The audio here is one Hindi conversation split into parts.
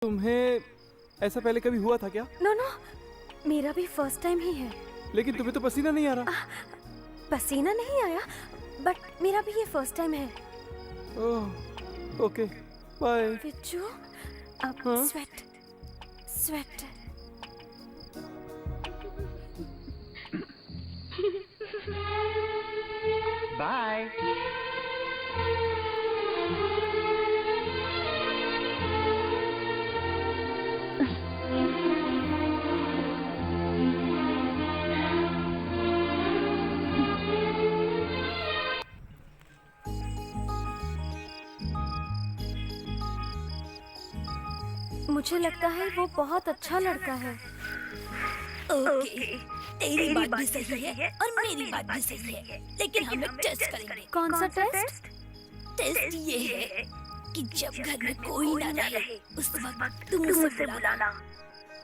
तुम्हें ऐसा पहले कभी हुआ था क्या? नो नो, मेरा भी फर्स्ट टाइम ही है। लेकिन तुम्हें तो पसीना नहीं आ रहा। पसीना नहीं आया, बट मेरा भी ये फर्स्ट टाइम है। ओह, ओके, बाय। विज्जू, अब हाँ? Sweat sweat. बाय। मुझे लगता है वो बहुत अच्छा लड़का है। ओके, तेरी बात भी सही है और मेरी बात भी सही है, लेकिन हम एक टेस्ट करेंगे। कौन सा टेस्ट? टेस्ट ये है कि जब घर में कोई ना रहे उस वक्त तुम उसे बुलाना।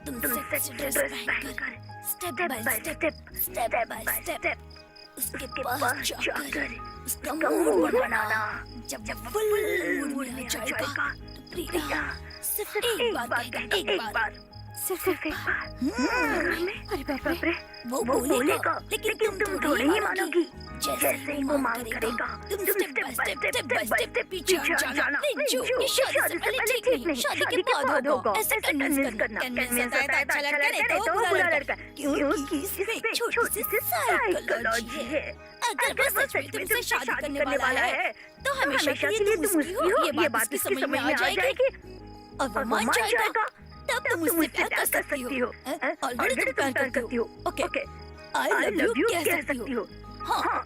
तुम सेक्सी ड्रेस पहनकर स्टेप बाय स्टेप उसके पास जाकर उसका मूड बनाना। जब फुल मूड में आ जाएगा तो प्रिया सिर्फ एक बात कहेगा, एक बार, सिर्फ एक बार। अरे बाप रे, वो बोलेगा, लेकिन तुम थोड़ी ही मानोगी। जैसे ही वो मांग करेगा, तुम स्टेप बाय स्टेप पीछे हट जाना। जो ये शादी से पहले ठीक नहीं, शादी के बाद होगा। ऐसे कन्विंस करना अच्छा लड़का नहीं तो बुरा लड़का, क्योंकि इसमें छोटी सी साइकोलॉजी है। अगर वो सच में तुमसे शादी करने वाला है तो हमेशा के लिए तुम उसकी हो, ये बात उसकी समझ में आ जाएगी और वो मान जाएगा। तब तुम उससे प्यार कर सकती हो। ऑलरेडी तुम प्यार करती हो। ओके, आई लव यू कह सकती हो। हाँ,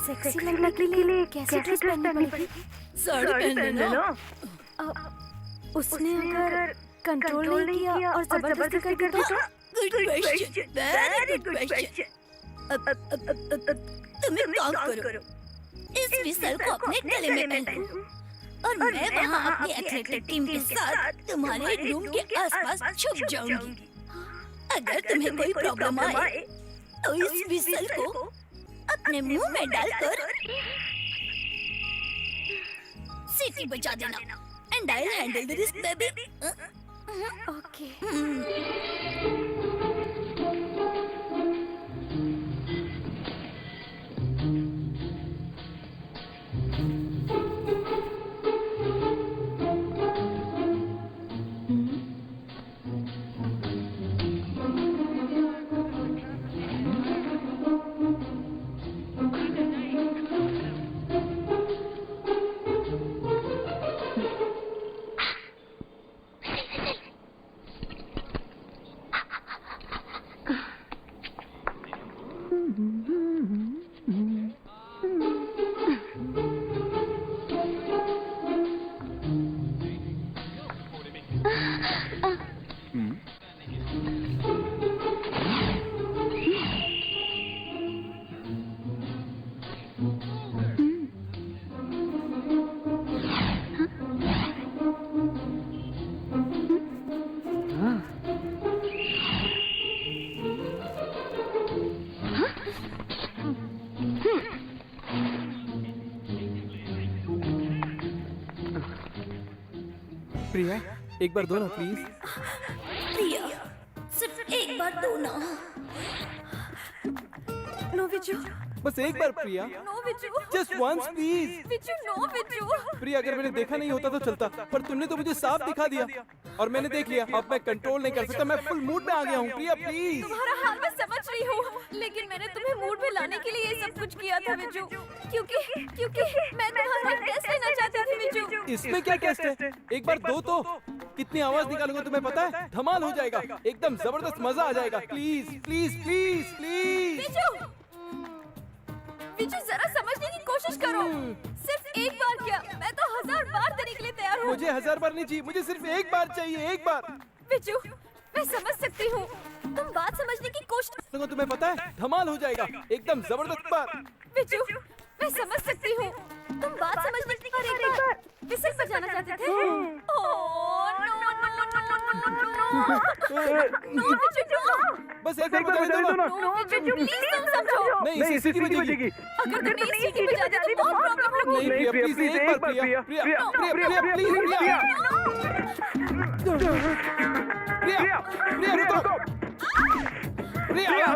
सेक्सी लगने के लिए कैसी ड्रेस पहननी पड़ेगी? साड़ी पहन लेना। उसने अगर कंट्रोल नहीं किया और जबरदस्ती कर दी तो? Good question, very good question. तुम एक काम करो, इस विसल को अपने गले में पहनो और मैं वहाँ अपनी एथलेटिक टीम के साथ तुम्हारे रूम के आसपास छुप जाऊंगी। अगर तुम्हें कोई प्रॉब्लम आए तो इस विसल को अपने मुंह में डालकर सीटी बजा देना। And I will handle this baby. Okay. Priya, एक बार दो ना प्लीज। प्रिया, सिर्फ एक बार दो ना। नो विज्जू, बस एक बार Priya, no Vijju, just once please. Vijju, no Vijju. Priya, अगर मैंने देखा नहीं होता तो चलता, पर तुमने तो मुझे साफ दिखा दिया और मैंने देख लिया। अब मैं कंट्रोल नहीं कर सकता, मैं फुल मूड में आ गया हूँ। प्रिया प्लीज। तुम्हारा हाल मैं समझ रही हूँ, लेकिन मैंने तुम्हें मूड में लाने के लिए ये सब कुछ किया था विज्जू, क्योंकि मैं तुम्हारा टेस्ट लेना चाहती थी विज्जू। इसमें क्या टेस्ट है? एक बार दो तो। कितनी आवाज निकालूंगा तुम्हें पता है? धमाल हो जाएगा, एकदम जबरदस्त मजा आ जाएगा। Please please please please. Vijju, Vijju जरा समझने की कोशिश करो। सिर्फ एक बार क्या, मैं तो 1000 बार देने के लिए तैयार हूँ। मुझे 1000 बार नहीं चाहिए, मुझे सिर्फ एक बार चाहिए, एक बार। विज्जू, मैं समझ सकती हूँ, तुम बात समझने की कोशिश। तुम्हें पता है, धमाल हो जाएगा, एकदम जबरदस्त बार। विज्जू, मैं समझ सकती हूँ, तुम बात समझने की एक बार विसल बजाना चाहते थे। Oh no no no no no no Vijju, बस एक बार बजाने दो ना। नो विज्जू, प्लीज तुम समझो। नहीं, सीटी बजेगी। अगर तुम नहीं सीटी बजा दी तो बहुत प्रॉब्लम होगी। नहीं प्रिया, प्लीज एक बार प्रिया, प्रिया प्रिया प्रिया प्लीज प्रिया। प्रिया, प्रिया रुको। प्रिया,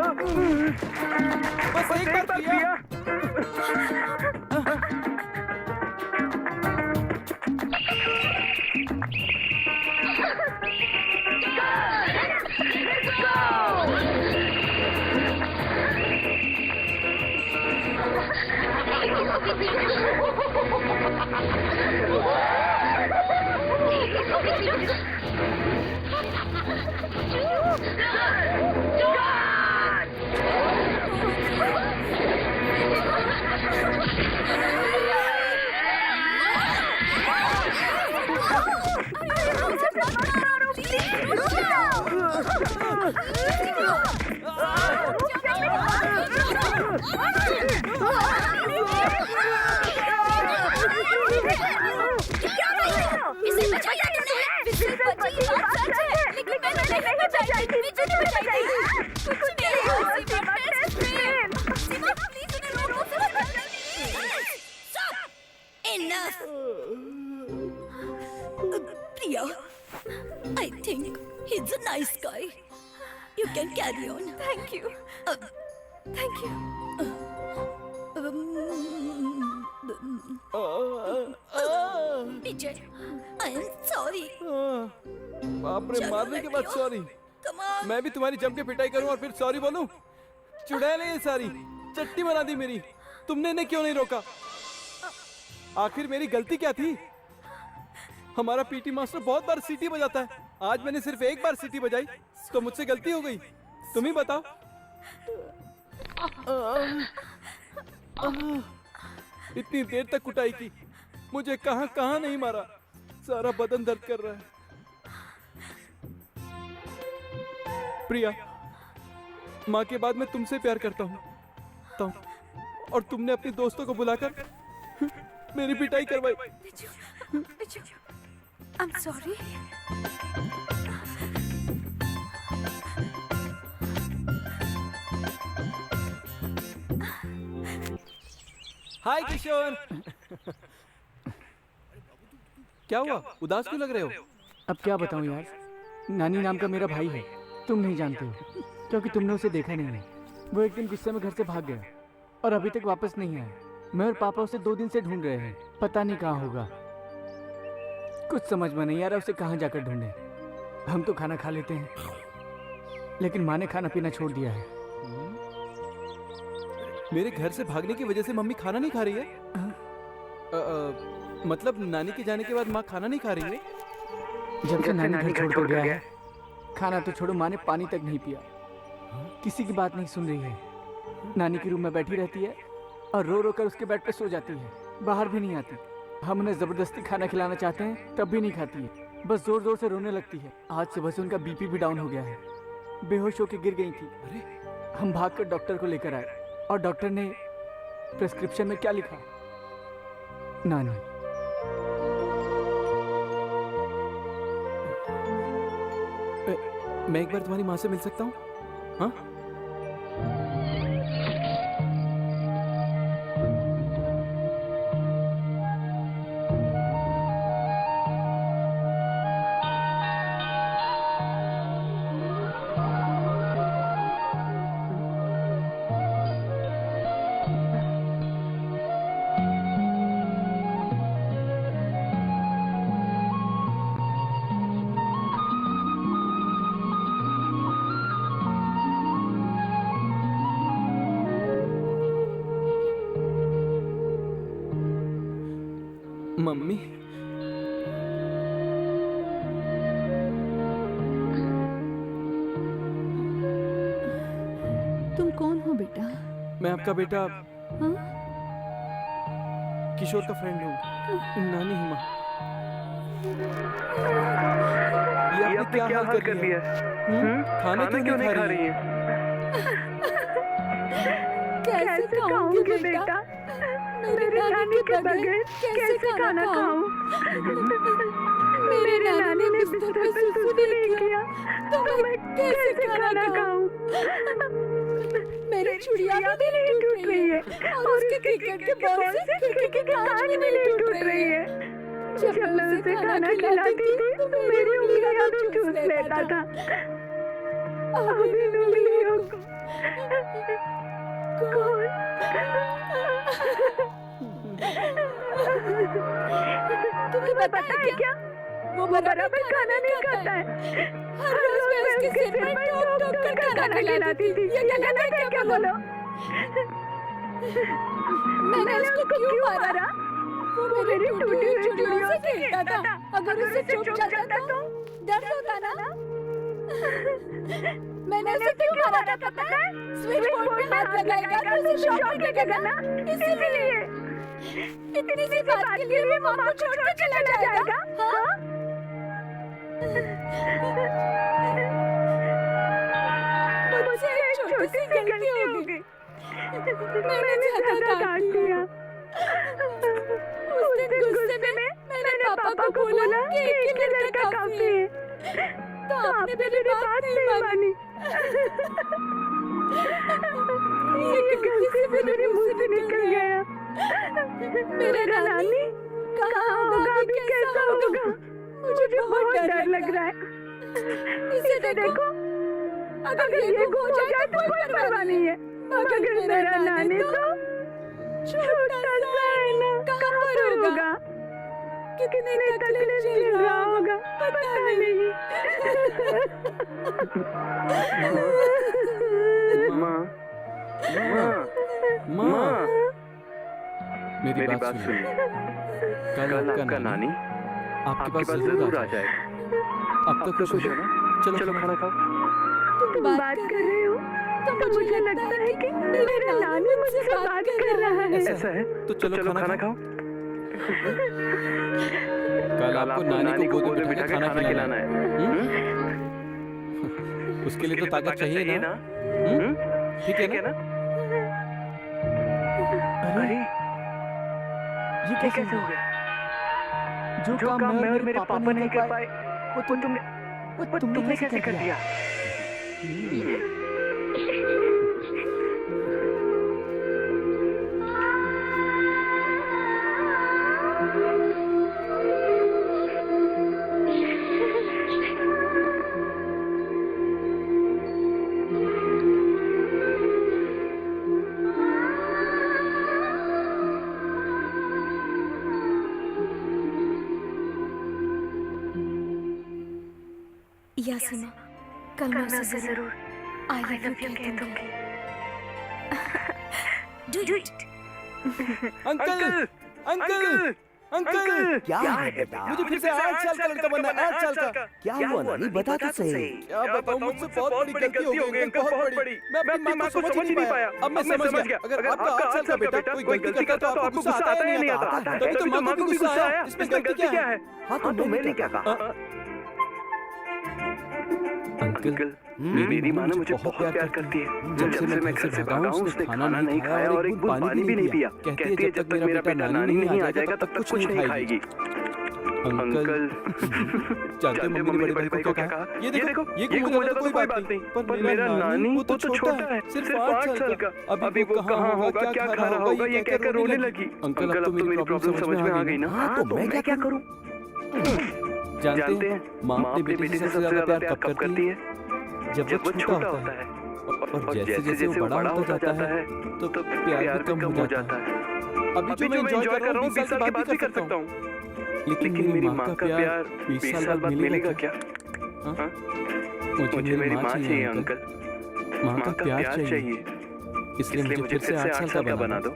बस एक बार प्रिया। Priya, I think he's a nice guy. You can carry on. Thank you. Thank you. Vijay, I am sorry. बाप रे, मारने के बाद सॉरी? Come on. मैं भी तुम्हारी जम के पिटाई करूं और फिर सॉरी बोलूं? चुड़ैल है ये सारी, चट्टी बना दी मेरी। तुमने इन्हें क्यों नहीं रोका? आखिर मेरी गलती क्या थी? हमारा पीटी मास्टर बहुत बार सीटी बजाता है, आज मैंने सिर्फ एक बार सीटी बजाई तो मुझसे गलती हो गई। तुम ही बताओ। इतनी देर तक कुटाई की, मुझे कहां कहां नहीं मारा, सारा बदन दर्द कर रहा है। प्रिया, माँ के बाद मैं तुमसे प्यार करता हूँ और तुमने अपने दोस्तों को बुलाकर मेरी पिटाई करवाई। I'm sorry. हाय किशोर। क्या हुआ, उदास क्यों लग रहे हो? अब क्या बताऊं यार, नानी नाम का मेरा भाई है, तुम नहीं जानते हो क्योंकि तुमने उसे देखा नहीं है। वो एक दिन गुस्से में घर से भाग गया और अभी तक वापस नहीं आया। मैं और पापा उसे 2 दिन से ढूंढ रहे हैं, पता नहीं कहाँ होगा। कुछ समझ में नहीं आ रहा उसे कहाँ जाकर ढूंढे। हम तो खाना खा लेते हैं, लेकिन माँ ने खाना पीना छोड़ दिया है। मेरे घर से भागने की वजह से मम्मी खाना नहीं खा रही है? मतलब नानी के जाने के बाद माँ खाना नहीं खा रही है? जब से नानी घर छोड़ कर गया है, खाना तो छोड़ो, माँ ने पानी तक नहीं पिया। किसी की बात नहीं सुन रही है। नानी के रूम में बैठी रहती है और रो रो कर उसके बेड पे सो जाती है, बाहर भी नहीं आती। हम उन्हें जबरदस्ती खाना खिलाना चाहते हैं तब भी नहीं खाती है, बस जोर जोर से रोने लगती है। आज सुबह से उनका बीपी भी डाउन हो गया है, बेहोश होकर गिर गई थी। हम भागकर डॉक्टर को लेकर आए और डॉक्टर ने प्रिस्क्रिप्शन में क्या लिखा? नानी। मैं एक बार तुम्हारी माँ से मिल सकता हूँ? हाँ? मम्मी, तुम कौन हो बेटा? मैं आपका बेटा हाँ? किशोर का फ्रेंड हूँ। नानी हिमा, ये आपने क्या हाल कर लिया? खाना क्यों नहीं खा रही है? कैसे खाऊंगी बेटा? मेरे नानी के बगैर कैसे खाना खाऊं? मेरे नानी ने बिस्तर पे सुसु नहीं किया तो मैं कैसे खाना खाऊं? मेरी चुड़िया भी नहीं टूट रही है और उसके क्रिकेट के बॉल से खिड़की की कांच भी नहीं टूट रही है। जब मैं उसे खाना खिलाती थी तो मेरी उंगलियां भी लेता था। अब इन उंगलियों को कौन? तुम्हें पता है क्या? वो बराबर खाना नहीं खाता है। हर रोज मैं उसके सिर पर ठोक ठोक कर खाना खिलाती थी। ये गलत है क्या बोलो? मैंने उसको क्यों मारा? वो मेरी टूटी हुई चूड़ियों से खेलता था। अगर उसे चुप जाता तो दर्द होता ना। मैंने उसे क्यों मारा था पता है? स्विच बोर्ड पे हाथ लगाएगा तो उसे शॉक लगेगा ना, इसीलिए। इतनी सी बात के लिए वो माँ को छोड़कर चला जाएगा? हाँ? मुझसे एक छोटी सी गलती हो गई। मैंने ज्यादा डांट दिया। उस दिन गुस्से में मैंने पापा को बोला कि एक ही लड़का काफी है। तो आपने मेरी बात नहीं मानी। ये गलती से मेरे मुंह से निकल गया। मेरा नानी कहाँ होगा, अभी कैसा होगा? मुझे बहुत डर लग रहा है। इसे देखो, अगर ये गुम हो जाए तो कोई परवाह नहीं है, मगर मेरा नानी तो छोटा सा है ना, कहाँ पर होगा? कितनी तकलीफ झेल रहा होगा पता नहीं। माँ, माँ, माँ, मेरी बात सुनिए। कल आपका नानी आपके पास जरूर आ जाएगा। अब तो खुश हो ना? चलो खाना खाओ। तुम बात कर रहे हो तो मुझे लगता है कि मेरा नानी मुझसे बात कर रहा है। ऐसा है तो चलो खाना खाओ। कल आपको नानी को गोद में बिठा के खाना खिलाना है। उसके लिए तो ताकत चाहिए ना? ठीक है ना? अरे ये कैसे हो गया? जो काम मैं और मेरे पापा नहीं कर पाए वो तुमने कैसे कर दिया? यासिमा, कल मैं उसे जरूर आई लव यू कह दूंगी। Do it. Uncle, uncle, uncle, क्या है बेटा? मुझे फिर से 8 साल का लड़का बनना है। 8 साल का। क्या हुआ नानी, बता तो सही। क्या बताऊं, मुझसे बहुत बड़ी गलती हो गई अंकल, बहुत बड़ी। मैं अपनी माँ को समझ ही नहीं पाया। अब मैं समझ गया। अगर आपका 8 साल का बेटा कोई गलती करता तो आपको गुस्सा आता है नहीं आता? तभी तो माँ को भी गुस्सा आया। इसमें गलती क्या है? हाँ तो मैंने क्या कहा? अंकल, मेरी माँ मुझे बहुत प्यार करती है। जब से मैं घर से भागा हूँ उसने खाना नहीं खाया और एक बूंद पानी भी नहीं पिया। कहती है जब तक मेरा बेटा नानी नहीं आ जाएगा तब तक कुछ नहीं खाएगी। अंकल, जानते हो मम्मी ने बड़े भाई को क्या कहा? ये देखो, ये गुम हो जाता तो कोई बात नहीं, पर मेरा नानी वो तो छोटा है, सिर्फ 8 साल का। अभी वो कहाँ होगा, क्या खा रहा होगा, ये कहकर रोने लगी। अंकल, अब तो मेरी प्रॉब्लम समझ में आ गई ना? हाँ तो मैं क्या करूँ? जानते हैं माँ अपनी बेटी से सबसे ज्यादा प्यार कब करती है? जब वो छोटा होता है। और जैसे जैसे वो बड़ा होता जाता है तो प्यार भी कम हो जाता है। अभी जो मैं एंजॉय कर रहा हूँ 20 साल के बाद भी कर सकता हूँ, लेकिन मेरी माँ का प्यार 20 साल बाद मिलेगा क्या? मुझे मेरी माँ चाहिए अंकल, माँ का प्यार चाहिए। इसलिए मुझे फिर से 8 साल का बना दो।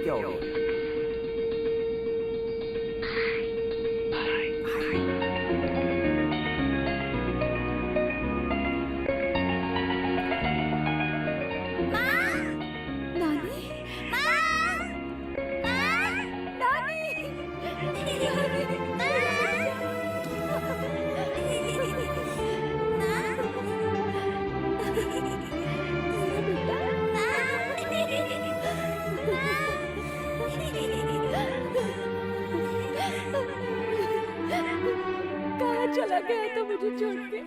क्या हो गया? कहाँ चला गया तो मुझे छोड़ के?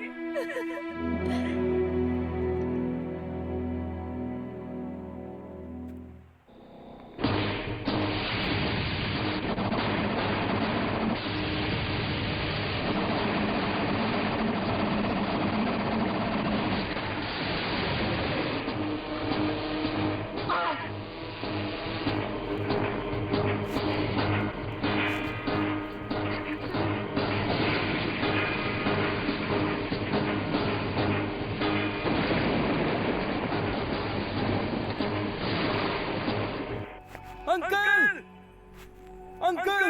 अंकल अंकल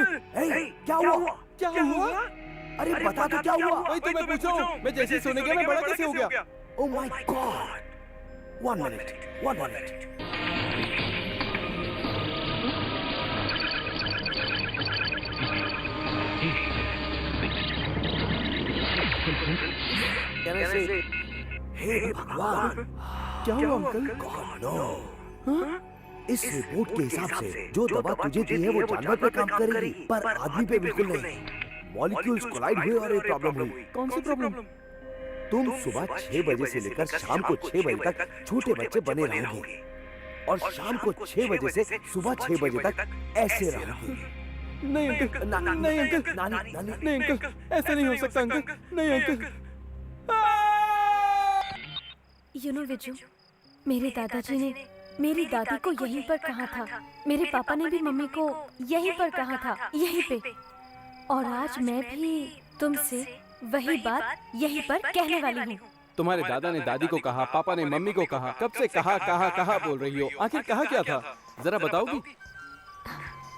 क्या हुआ? क्या हुआ? अरे बता तो क्या हुआ? वही तो मैं पूछ रहा हूँ। मैं जैसे ही सोने गया मैं बड़ा कैसे हो गया? Oh my God! 1 minute. 1 minute. Can I say, हे भगवान, क्या हुआ अंकल? God no! इस रिपोर्ट के हिसाब से जो दवा तुझे दी है वो जानवर पे काम करेगी, पर आदमी पे बिल्कुल नहीं। मॉलिक्यूल्स कोलाइड हुए और एक प्रॉब्लम हुई। कौन सी प्रॉब्लम? तुम सुबह 6 बजे से लेकर शाम को 6 बजे तक छोटे बच्चे बने रहोगे और शाम को 6 बजे से सुबह 6 बजे तक ऐसे रहोगे। नहीं अंकल, नहीं अंकल, नहीं अंकल, ऐसा नहीं हो सकता अंकल, नहीं अंकल। यू नो विजू, मेरे दादाजी ने मेरी दादी को यहीं पर कहा था, मेरे पापा ने भी मम्मी को यहीं पर कहा था, यहीं पे। और आज मैं भी तुमसे वही बात यहीं पर कहने वाली हूँ। तुम्हारे दादा ने दादी को कहा, पापा ने मम्मी को कहा, कब से कहा बोल रही हो? आखिर कहा क्या था? जरा बताओगी?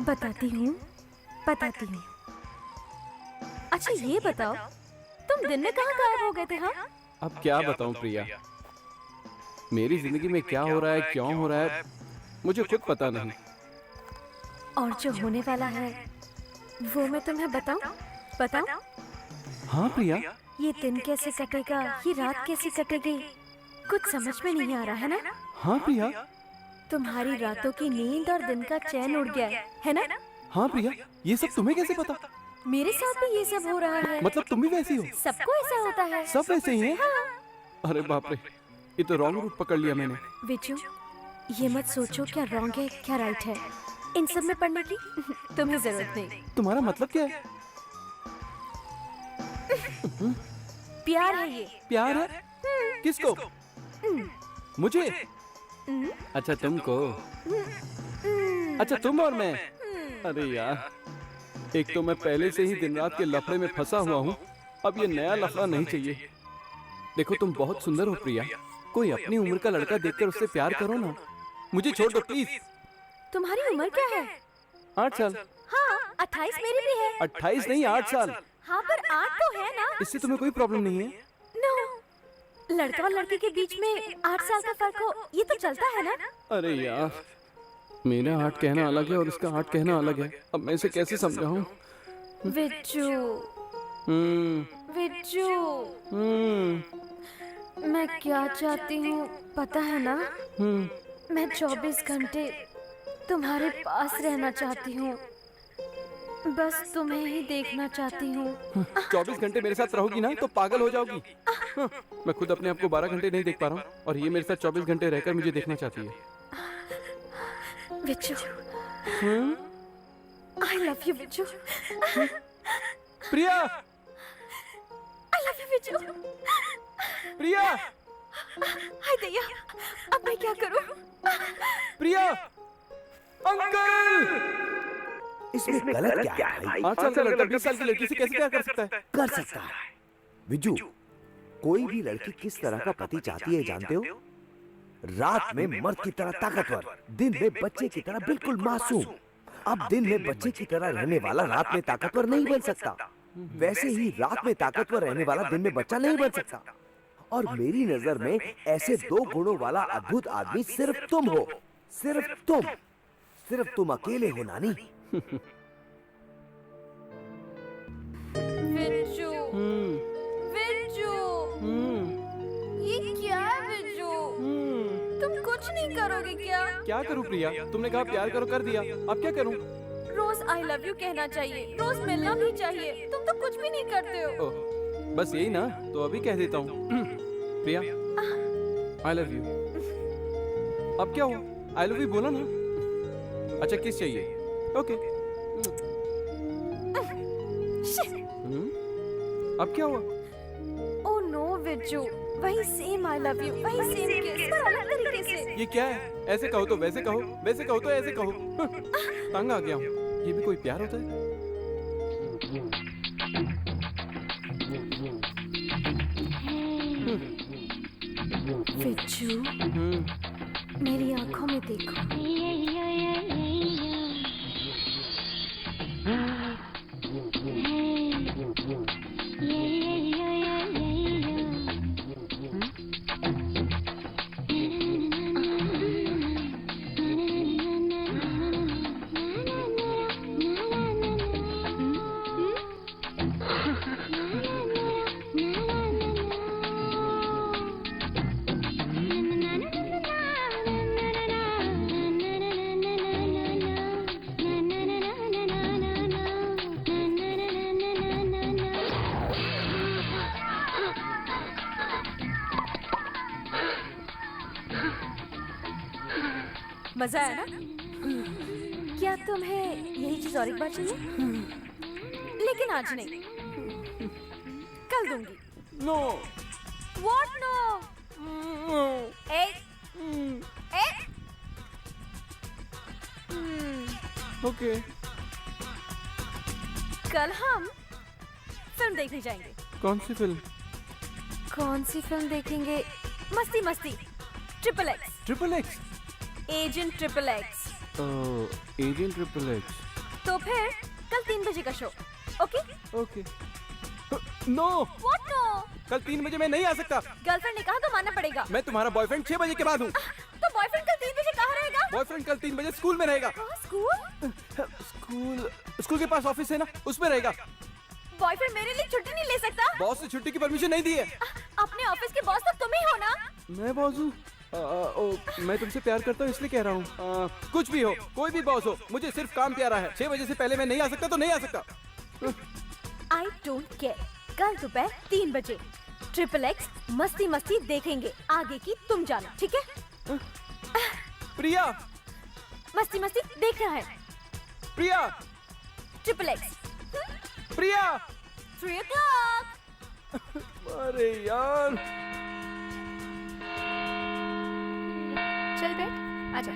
बताती हूँ। अच्छा ये बताओ, तुम दिन में कहाँ गायब हो गए थे? हाँ, अब क्या बताऊं प्रिया, मेरी जिंदगी में क्या हो रहा है, क्यों हो रहा है, मुझे खुद पता नहीं। और जो होने वाला है वो मैं तुम्हें बताऊं? हाँ प्रिया, ये दिन कैसे कटेगा, ये रात कैसे कटेगी, कुछ समझ में नहीं आ रहा है ना? हाँ प्रिया, तुम्हारी रातों की नींद और दिन का चैन उड़ गया है ना? हाँ प्रिया, ये सब तुम्हें कैसे पता? मेरे साथ भी ये सब हो रहा है। मतलब तुम भी वैसी हो? सबको ऐसा होता है। सब वैसे ही हैं? अरे बाप रे, ये तो रॉन्ग रूट पकड़ लिया मैंने। विजू, ये मत सोचो क्या रॉन्ग है क्या राइट है, इन सब में पढ़ने की तुम्हें जरूरत नहीं। तुम्हारा मतलब क्या है? प्यार है ये। प्यार है? किसको? मुझे? अच्छा तुमको? अच्छा तुम और मैं? अरे यार, एक तो मैं पहले से ही दिन रात के लफड़े में फंसा हुआ हूँ, अब ये नया लफड़ा नहीं चाहिए। देखो तुम बहुत सुंदर हो प्रिया, कोई अपनी उम्र का लड़का देखकर उससे प्यार करो ना। मुझे छोड़ दो प्लीज। तुम्हारी उम्र क्या है? 8 साल। हाँ, 28 मेरी भी है। 28 नहीं, 8 साल। हाँ पर 8 तो है ना? इससे तुम्हें कोई प्रॉब्लम नहीं है? नो, लड़का और लड़की के बीच में 8 साल का फर्क हो, ये तो चलता है ना? अरे यार, मेरा 8 कहना अलग है और इसका 8 कहना अलग है। अब मैं इसे कैसे समझाऊं? विज्जू, विज्जू, मैं क्या चाहती हूँ पता है ना? मैं 24 घंटे तुम्हारे पास रहना चाहती हूँ, बस तुम्हें ही देखना चाहती हूँ। 24 घंटे मेरे साथ रहोगी ना तो पागल हो जाओगी। मैं खुद अपने आप को 12 घंटे नहीं देख पा रहा हूँ और ये मेरे साथ 24 घंटे रहकर मुझे देखना चाहती है। Vijju, I love you Vijju. Priya, I love you Vijju. प्रिया, हाय दैया, अब मैं क्या करूँ? प्रिया, अंकल! इसमें गलत क्या है भाई? 8 साल का लड़का 20 साल की लड़की से कैसे प्यार कर सकता है? कर सकता है। विजू, कोई भी लड़की किस तरह का पति चाहती है जानते हो? रात में मर्द की तरह ताकतवर, दिन में बच्चे की तरह बिल्कुल मासूम। अब दिन में बच्चे की तरह रहने वाला रात में ताकतवर नहीं बन सकता, वैसे ही रात में ताकतवर रहने वाला दिन में बच्चा नहीं बन सकता। और मेरी नजर में ऐसे 2 गुणों वाला अद्भुत आदमी सिर्फ तुम हो, सिर्फ तुम अकेले हो नानी। विज्जू, विज्जू, ये क्या है विज्जू? तुम कुछ नहीं करोगे क्या? क्या करूं प्रिया? तुमने कहा प्यार करो, कर दिया, अब क्या करूं? रोज आई लव यू कहना चाहिए, रोज मिलना भी चाहिए, तुम तो कुछ भी नहीं करते हो। ओह, बस यही ना, तो अभी कह देता हूँ। प्रिया, आई लव यू। अब क्या हुआ? आई लव यू बोला ना। अच्छा किस चाहिए? ओके। अब क्या हुआ? ओह नो विज्जू, वही सेम आई लव यू, वही सेम किस, पर अलग तरीके से। ये क्या है? ऐसे कहो तो वैसे कहो, वैसे कहो तो ऐसे कहो। तंग आ गया हूँ। ये भी कोई प्यार होता है? विज्जू, मेरी आंखों में देखो। मजा आया ना? क्या तुम्हें यही चीज और एक बार चाहिए? लेकिन आज नहीं, कल दूंगी। No. What no? Ah, ah, okay. कल हम फिल्म देखने जाएंगे। कौन सी फिल्म? कौन सी फिल्म देखेंगे? मस्ती मस्ती, triple X, triple X. Agent triple X. Agent triple X. तो फिर कल 3 बजे का show, okay? Okay. No. What no? कल 3 बजे मैं नहीं आ सकता। गर्लफ्रेंड ने कहा तो मानना पड़ेगा। मैं तुम्हारा बॉयफ्रेंड 6 बजे के बाद हूँ। तो बॉयफ्रेंड कल 3 बजे कहाँ रहेगा? बॉयफ्रेंड कल 3 बजे स्कूल में रहेगा। स्कूल? स्कूल के पास ऑफिस है ना, उसमें रहेगा। बॉयफ्रेंड मेरे लिए छुट्टी नहीं ले सकता? बॉस ने छुट्टी की परमिशन नहीं दी है। अपने ऑफिस के बॉस तो तुम ही हो ना? मैं बॉस हूँ? मैं तुमसे प्यार करता हूँ इसलिए कह रहा हूँ। कुछ भी हो, कोई भी बॉस हो, मुझे सिर्फ काम प्यारा है। 6 बजे से पहले मैं नहीं आ सकता तो नहीं आ सकता। I don't care. कल दोपहर 3 बजे ट्रिपल एक्स मस्ती मस्ती देखेंगे। आगे की तुम जानो, ठीक है? प्रिया, मस्ती मस्ती देखना है। प्रिया, ट्रिपल एक्स, प्रिया। 3 o'clock। अरे यार। चल बैठ, आजा।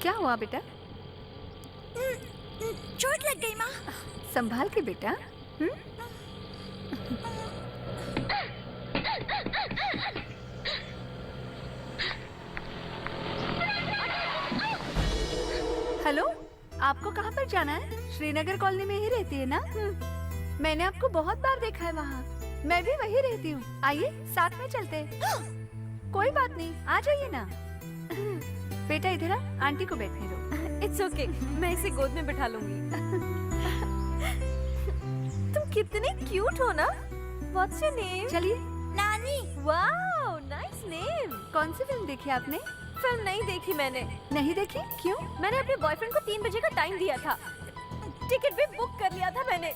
क्या हुआ बेटा? चोट लग गई माँ। संभाल के बेटा। हेलो, आपको कहाँ पर जाना है? श्रीनगर कॉलोनी में ही रहती है ना? मैंने आपको बहुत बार देखा है वहाँ। मैं भी वही रहती हूँ। आइए साथ में चलते हैं। कोई बात नहीं, आ जाइए ना। बेटा इधर आ, आंटी को बैठने दो। इट्स ओके, मैं इसे गोद में बिठा लूंगी। तुम कितने क्यूट हो ना। What's your name? चलिए। नानी। Wow, nice name. कौन सी फिल्म देखी आपने? फिल्म नहीं देखी मैंने। नहीं देखी? क्यों? मैंने अपने बॉयफ्रेंड को 3 बजे का टाइम दिया था। टिकट भी बुक कर लिया था मैंने,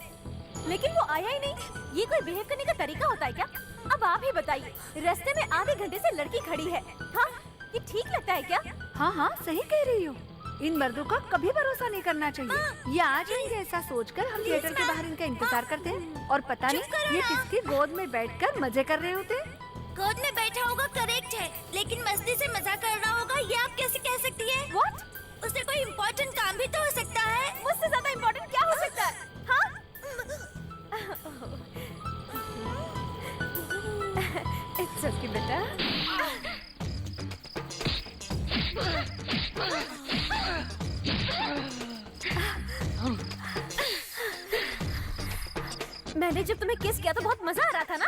लेकिन वो आया ही नहीं। ये कोई बिहेव करने का तरीका होता है क्या? अब आप ही बताइए। रास्ते में आधे घंटे से लड़की खड़ी है। हाँ, ये ठीक लगता है क्या? हाँ हाँ, सही कह रही हो। इन मर्दों का कभी भरोसा नहीं करना चाहिए। ये आ जाएंगे ऐसा सोचकर हम थिएटर के बाहर इनका इंतजार करते हैं, और पता नहीं ये किसकी गोद में बैठकर मजे कर रहे होते हैं। गोद में बैठा होगा करेक्ट है, लेकिन मस्ती से मजा कर रहा होगा ये आप कैसे कह सकती है? What? उसे कोई इम्पोर्टेंट काम भी तो हो सकता है। मुझसे ज्यादा इम्पोर्टेंट क्या हो सकता है? हाँ? इट्स ओके बेटा। मैंने जब तुम्हें किस किया तो बहुत मजा आ रहा था ना?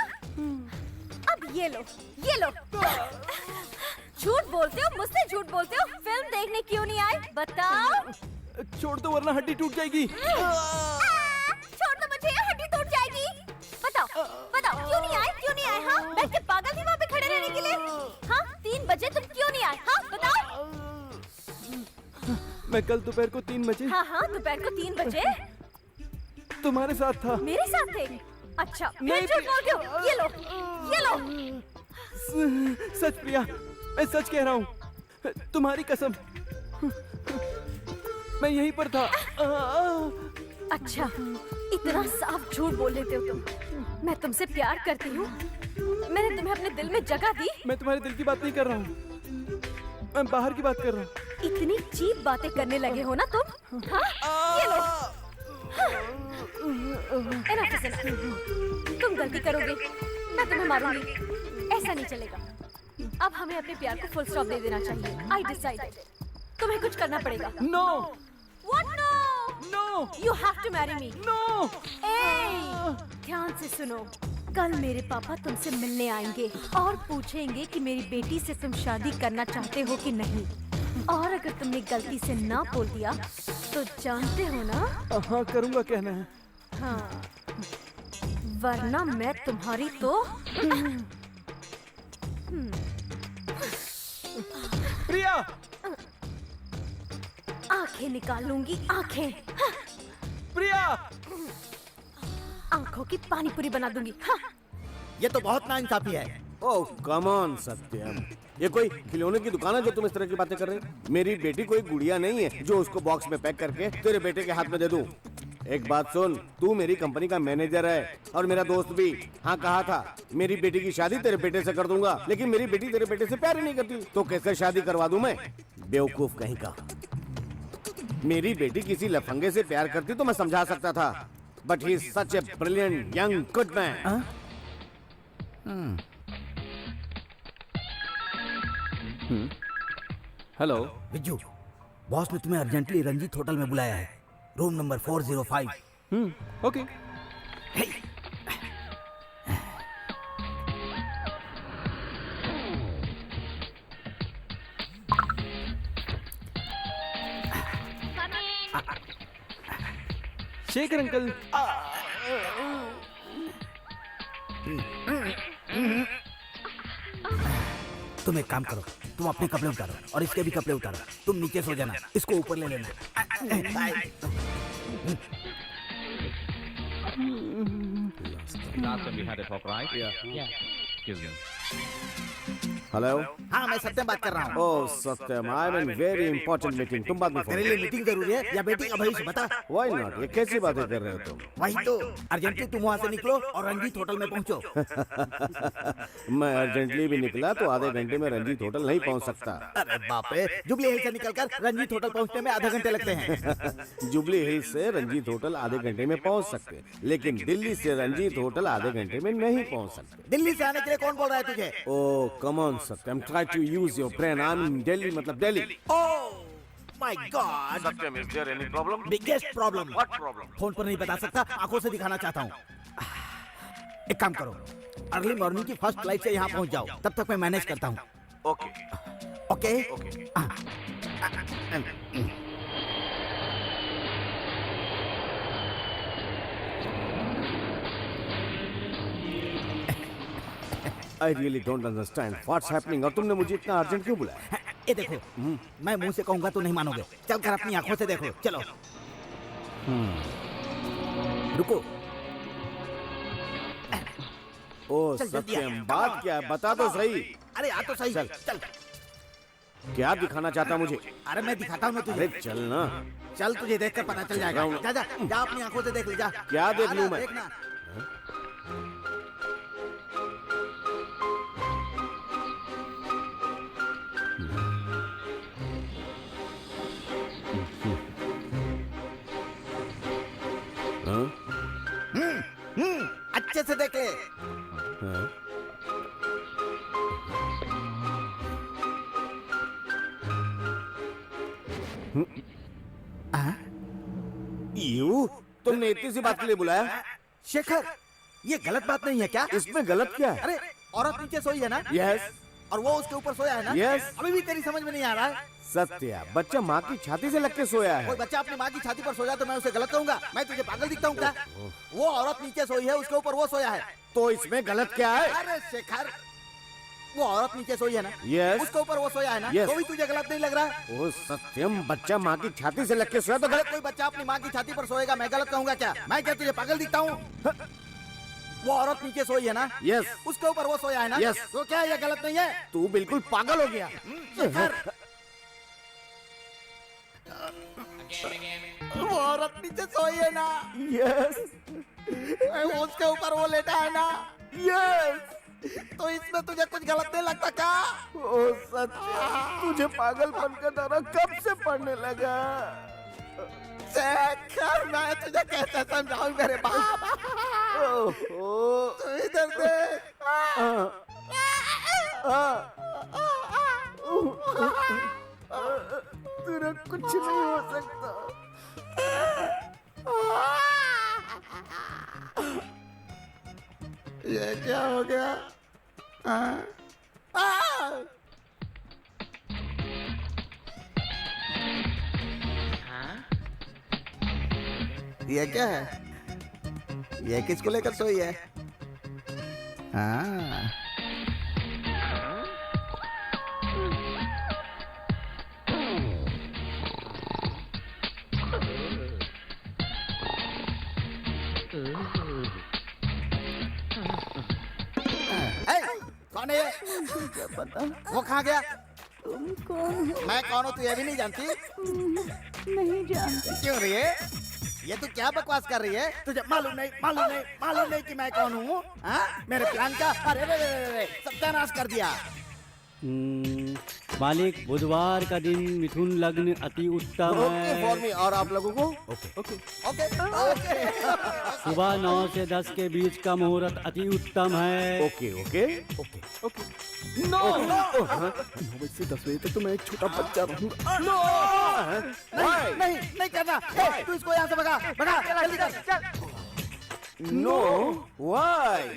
अब ये लो, ये लो। झूठ बोलते हो, मुझसे झूठ बोलते हो। फिल्म देखने क्यों नहीं आए? बताओ। छोड़ दो वरना हड्डी टूट जाएगी। छोड़ दो मुझे, हड्डी टूट जाएगी। बताओ, बताओ क्यों नहीं आए? क्यों नहीं आए? हाँ, बैठ के पागल थी वहाँ पे खड़े रहने के लिए। हाँ, 3 बजे तुम क्यों नहीं आए? हाँ, बताओ। मैं कल दोपहर को 3 बजे हाँ हाँ, दोपहर को 3 बजे तुम्हारे साथ था। मेरे साथ थे। अच्छा, नहीं, फिर झूठ बोलते हो। ये लो, ये लो। सच प्रिया, मैं सच कह रहा हूँ, तुम्हारी कसम। मैं यहीं पर था। अच्छा, इतना साफ झूठ बोल लेते हो तुम। मैं तुमसे प्यार करती हूँ। मैंने तुम्हें अपने दिल में जगह दी। मैं तुम्हारे दिल की बात नहीं कर रहा हूँ, मैं बाहर की बात कर रहा हूँ। इतनी चीप बातें करने लगे हो ना तुम? हाँ? ये लो। Enough is enough। तुम गलती करोगे, मैं तुम्हें मारूंगी। ऐसा नहीं चलेगा। अब हमें अपने प्यार को फुल स्टॉप दे देना चाहिए। I decided। तुम्हें कुछ करना पड़ेगा। No What no? No You have to marry me। नो। ध्यान से सुनो। कल मेरे पापा तुमसे मिलने आएंगे और पूछेंगे कि मेरी बेटी से तुम शादी करना चाहते हो कि नहीं। और अगर तुमने गलती से ना बोल दिया तो जानते हो ना? हाँ, करूँगा कहना है। हाँ, वरना मैं तुम्हारी तो प्रिया, आंखें निकाल लूंगी। आंखें, प्रिया। आंखों की पानी पूरी बना दूंगी। हाँ। ये तो बहुत नाइंसाफी है। ओह कम ऑन सत्यम, ये कोई खिलौने की दुकान है जो तुम इस तरह की बातें कर रहे हो? मेरी बेटी कोई गुड़िया नहीं है जो उसको बॉक्स में पैक करके तेरे बेटे के हाथ में दे दूं। एक बात सुन, तू मेरी कंपनी का मैनेजर है और मेरा दोस्त भी। हाँ, कहा था मेरी बेटी की शादी तेरे बेटे से कर दूंगा, लेकिन मेरी बेटी तेरे बेटे से प्यार ही नहीं करती, तो कैसे शादी करवा दूं मैं? बेवकूफ कहीं का। मेरी बेटी किसी लफंगे से प्यार करती तो मैं समझा सकता था, but he is such a brilliant young good man. Hello Vijju, boss ने तुम्हें अर्जेंटली रंजीत होटल में बुलाया है, room number 405। Okay. Shekhar uncle. तुम एक काम करो, तुम अपने कपड़े उतारो और इसके भी कपड़े उतारो। तुम नीचे सो जाना, इसको ऊपर ले लेना। Last time we had a talk, right? Yeah. Excuse me. Hello. हाँ, मैं सत्यम बात कर रहा हूँ। Oh Satyam, I am in very important meeting, तुम बाद में तेरे लिए मीटिंग जरूरी है या बेटी का भविष्य बता? Why not? ये कैसी बातें कर रहे हो तुम? वही तो, अर्जेंटली तुम वहाँ से निकलो और रंजीत होटल में पहुँचो। मैं अर्जेंटली भी निकला तो आधे घंटे में रंजीत होटल नहीं पहुंच सकता। अरे बाप रे, जुबली हिल से निकलकर रंजीत होटल पहुँचने में आधा घंटे लगते हैं। जुबली हिल्स से रंजीत होटल आधे घंटे में पहुंच सकते, लेकिन दिल्ली से रंजीत होटल आधे घंटे में नहीं पहुंच सकते। दिल्ली से आने के लिए कौन बोल रहा है तुझे? Oh come on Satyam, try to use your brain. I am in Delhi, मतलब Delhi. Oh my god, Satyam, is there any problem? Biggest problem. What problem? Phone पर नहीं बता सकता, आंखों से दिखाना चाहता हूँ। एक काम करो, अर्ली मॉर्निंग की फर्स्ट फ्लाइट से यहाँ पहुँच जाओ, तब तक मैं मैनेज करता हूँ। Okay okay? I really don't understand what's happening. और तुमने मुझे इतना अर्जेंट क्यों बुलाया? ये देखो, मैं मुंह से कहूंगा तो नहीं मानोगे, चलकर अपनी आंखों से देखो। चलो। रुको। ओह चल, जल्दी आ। सत्यम, बात क्या है? बता तो सही। अरे आ तो सही। चल। चल। क्या दिखाना चाहता मुझे? अरे मैं दिखाता हूँ ना अरे तुझे। चल ना। चल, तुझे देखकर पता चल जाएगा। जा जा जा, अपनी आंखों से देख ले, जा। क्या देख जा, लूं मैं? देखना। अच्छे से देख ले। यू तुमने इतनी सी बात के लिए बुलाया? शेखर, ये गलत बात नहीं है क्या? इसमें गलत क्या है? अरे औरत नीचे सोई है ना? यस और वो उसके ऊपर सोया है ना? यस। अभी भी तेरी समझ में नहीं आ रहा है? सत्या, बच्चा माँ की छाती से लग के सोया कोई है। बच्चा अपनी माँ की छाती पर सोया तो मैं उसे गलत कहूंगा? मैं तुझे पागल दिखता हूँ क्या? वो औरत नीचे सोई है, उसके ऊपर वो सोया है। तो इसमें गलत क्या है? अरे शेखर, वो औरत नीचे सोई है ना? यस। उसके ऊपर वो सोया है ना? Yes. तो भी तुझे गलत नहीं लग रहा है? ओ सत्यम, बच्चा माँ की छाती से लग के सोया तो अरे गलत। कोई बच्चा अपनी माँ की छाती पर सोएगा, मैं गलत कहूंगा क्या? मैं क्या तुझे पागल दिखता हूँ? वो औरत नीचे सोई है ना? यस। उसके ऊपर वो सोया है ना? Yes. तो क्या ये गलत नहीं है? तू बिल्कुल पागल हो गया। शेखर, वो औरत नीचे सोई है ना? यस उसके ऊपर वो लेटा है ना? यस। तो इसमें तुझे कुछ गलत नहीं लगता क्या? ओ सत्या, तुझे पागलपन का दौरा कब से पड़ने लगा? शेखर, मैं तुझे कैसे समझाऊं मेरे बाप? ओहो। तू इधर देख। तेरा कुछ नहीं हो सकता। ये क्या हो गया? ये क्या है? ये किसको लेकर सोई है? हाँ। कौन है ये? वो कहाँ गया? मैं कौन हूँ तू ये भी नहीं जानती? नहीं जानती। क्यों रही है? ये तू क्या बकवास कर रही है? तुझे मालूम नहीं कि मैं कौन हूँ? मेरे प्लान का अरे रे रे रे रे सत्यानाश कर दिया। मालिक, बुधवार का दिन मिथुन लग्न अति उत्तम ओके फॉर है। मी। और आप लोगों को? ओके। सुबह 9 से 10 के बीच का मुहूर्त अति उत्तम है। Okay okay. नो 9 बजे से 10 बजे तक तो मैं एक छोटा बच्चा रहूंगा। नहीं करना। तू इसको यहाँ से भगा जल्दी कर। Know why?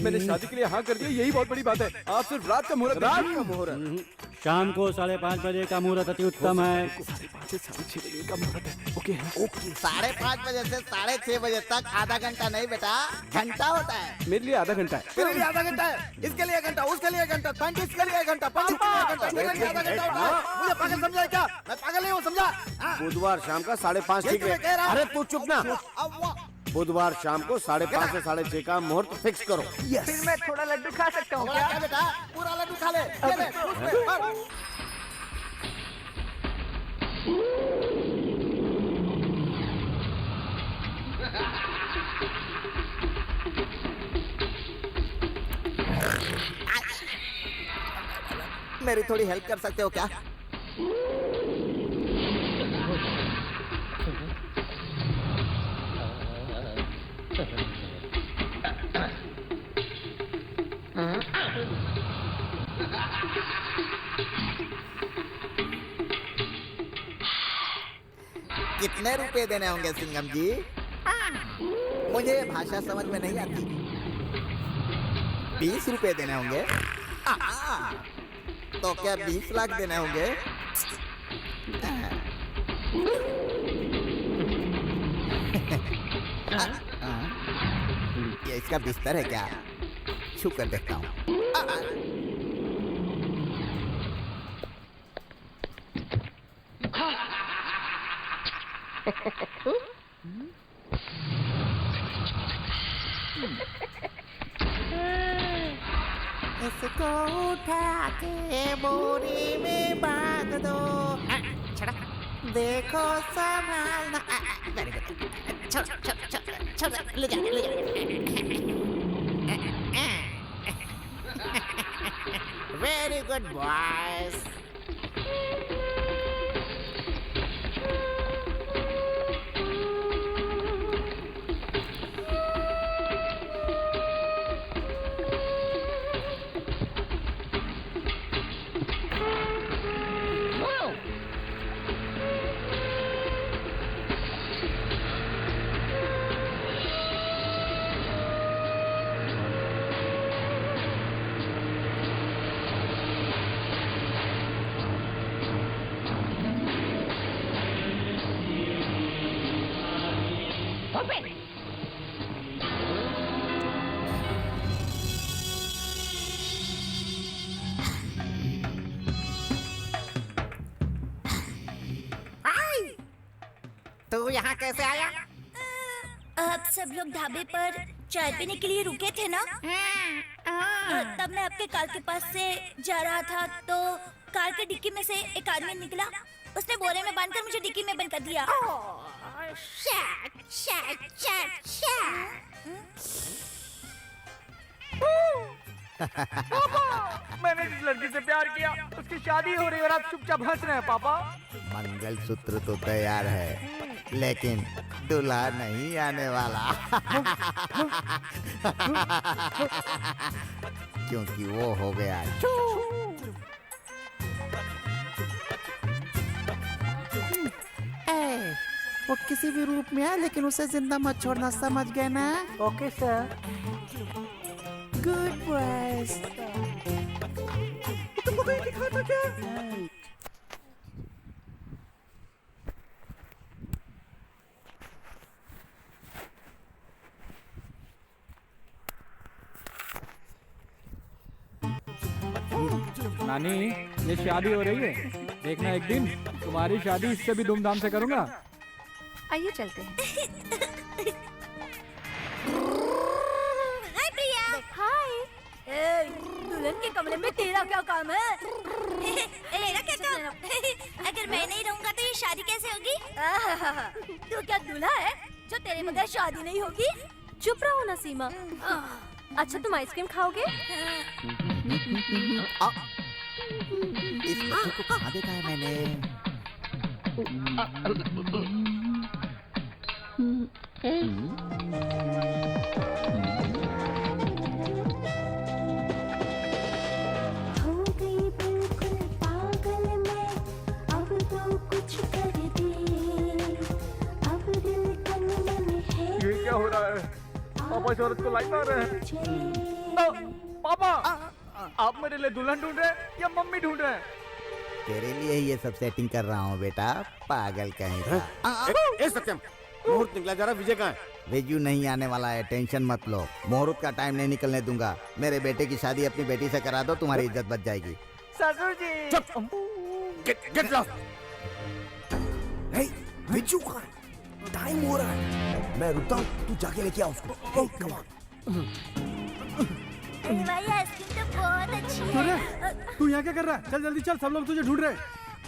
मैंने शादी के लिए हाँ कर दिया, यही बहुत बड़ी बात है। आप सिर्फ रात का मुहूर्त। रात का मुहूर्त? शाम को 5:30 बजे का मुहूर्त अति उत्तम है। 5:30 से 6:30 बजे का मुहूर्त है। ओके है? 5:30 बजे से 6:30 बजे तक आधा घंटा नहीं बेटा, घंटा होता है। मेरे लिए आधा घंटा है। तेरे लिए आधा घंटा है, इसके लिए घंटा, उसके लिए घंटा, पंडित के लिए घंटा, पंडित के लिए घंटा, मेरे लिए आधा घंटा होता है। मुझे पागल समझा है क्या? मैं पागल नहीं हूँ, समझा? बुधवार शाम का 5:30 ठीक मैं कह रहा है। हूँ। अरे तू चुप ना। अब वो बुधवार शाम को 5:30 से 6:30 का मुहूर्त फिक्स करो। फिर मैं थोड़ा लड्डू खा सकता हूँ क्या बेटा? पूरा लड्डू खा ले। ले, ले, उसमें, और। मेरी थोड़ी हेल्प कर सकते हो क्या? कितने रुपए देने होंगे सिंघम जी? मुझे ये भाषा समझ में नहीं आती। 20 रुपए देने होंगे? तो क्या 20 लाख देने होंगे? ये इसका बिस्तर है क्या? छू कर देखता हूँ। इसको उठा के बोरी में बांध दो। छड़ा, देखो संभालना। Very good. छोड़, ले जा। Very good boys. तू यहाँ कैसे आया? आप सब लोग ढाबे पर चाय पीने के लिए रुके थे ना? तब मैं आपके कार के पास से जा रहा था तो कार के डिक्की में से एक आदमी निकला। उसने बोरे में बांधकर मुझे डिक्की में बंद कर दिया। शैट, शैट, शैट, शैट। मैंने जिस लड़की से प्यार किया उसकी शादी हो रही है और आप चुपचाप हंस रहे हैं पापा। मंगलसूत्र तो तैयार है लेकिन दूल्हा नहीं आने वाला। क्योंकि वो हो गया। वो किसी भी रूप में है लेकिन उसे जिंदा मत छोड़ना, समझ गए ना? Okay sir. Good boys. तुमको तो ये दिखा था क्या? नानी, ये शादी हो रही है, देखना एक दिन तुम्हारी शादी इससे भी धूमधाम से करूंगा। आइए चलते हैं। हाय प्रिया। हाय। दुल्हन के कमरे में तेरा क्या काम है? मेरा क्या काम? अगर मैं नहीं रहूंगा तो ये शादी कैसे होगी? तू क्या दूल्हा है जो तेरे बगैर शादी नहीं होगी? चुप रहो ना सीमा। अच्छा तुम आइसक्रीम खाओगे? इस बच्चे को कहाँ देखा है मैंने? हो गई बिल्कुल पागल मैं, अब तो कुछ कर दे, अब दिल तन मन है। ये क्या हो रहा है? पापा इस औरत को लाइन मार रहे हैं। पापा, आप मेरे लिए दुल्हन ढूंढ रहे हैं या मम्मी ढूंढ रहे हैं? तेरे लिए ही ये सब सेटिंग कर रहा हूँ बेटा, पागल कहीं का। ए सत्यम, मुहूर्त निकला जा रहा, विजय कहाँ है? विजू नहीं आने वाला है, टेंशन मत लो। मुहूर्त का टाइम नहीं निकलने दूंगा। मेरे बेटे की शादी अपनी बेटी से करा दो, तुम्हारी इज्जत बच जाएगी। ससुर जी। Get lost. हे, बिच्छू कहाँ है? टाइम हो रहा है। मैं रुकता हूँ, तू जाके लेके आ उसको। हे, कम ऑन। तुम्हारी आइसक्रीम तो बहुत अच्छी है। तू यहाँ क्या कर रहा है? चल जल्दी चल, सब लोग तुझे ढूंढ रहे हैं।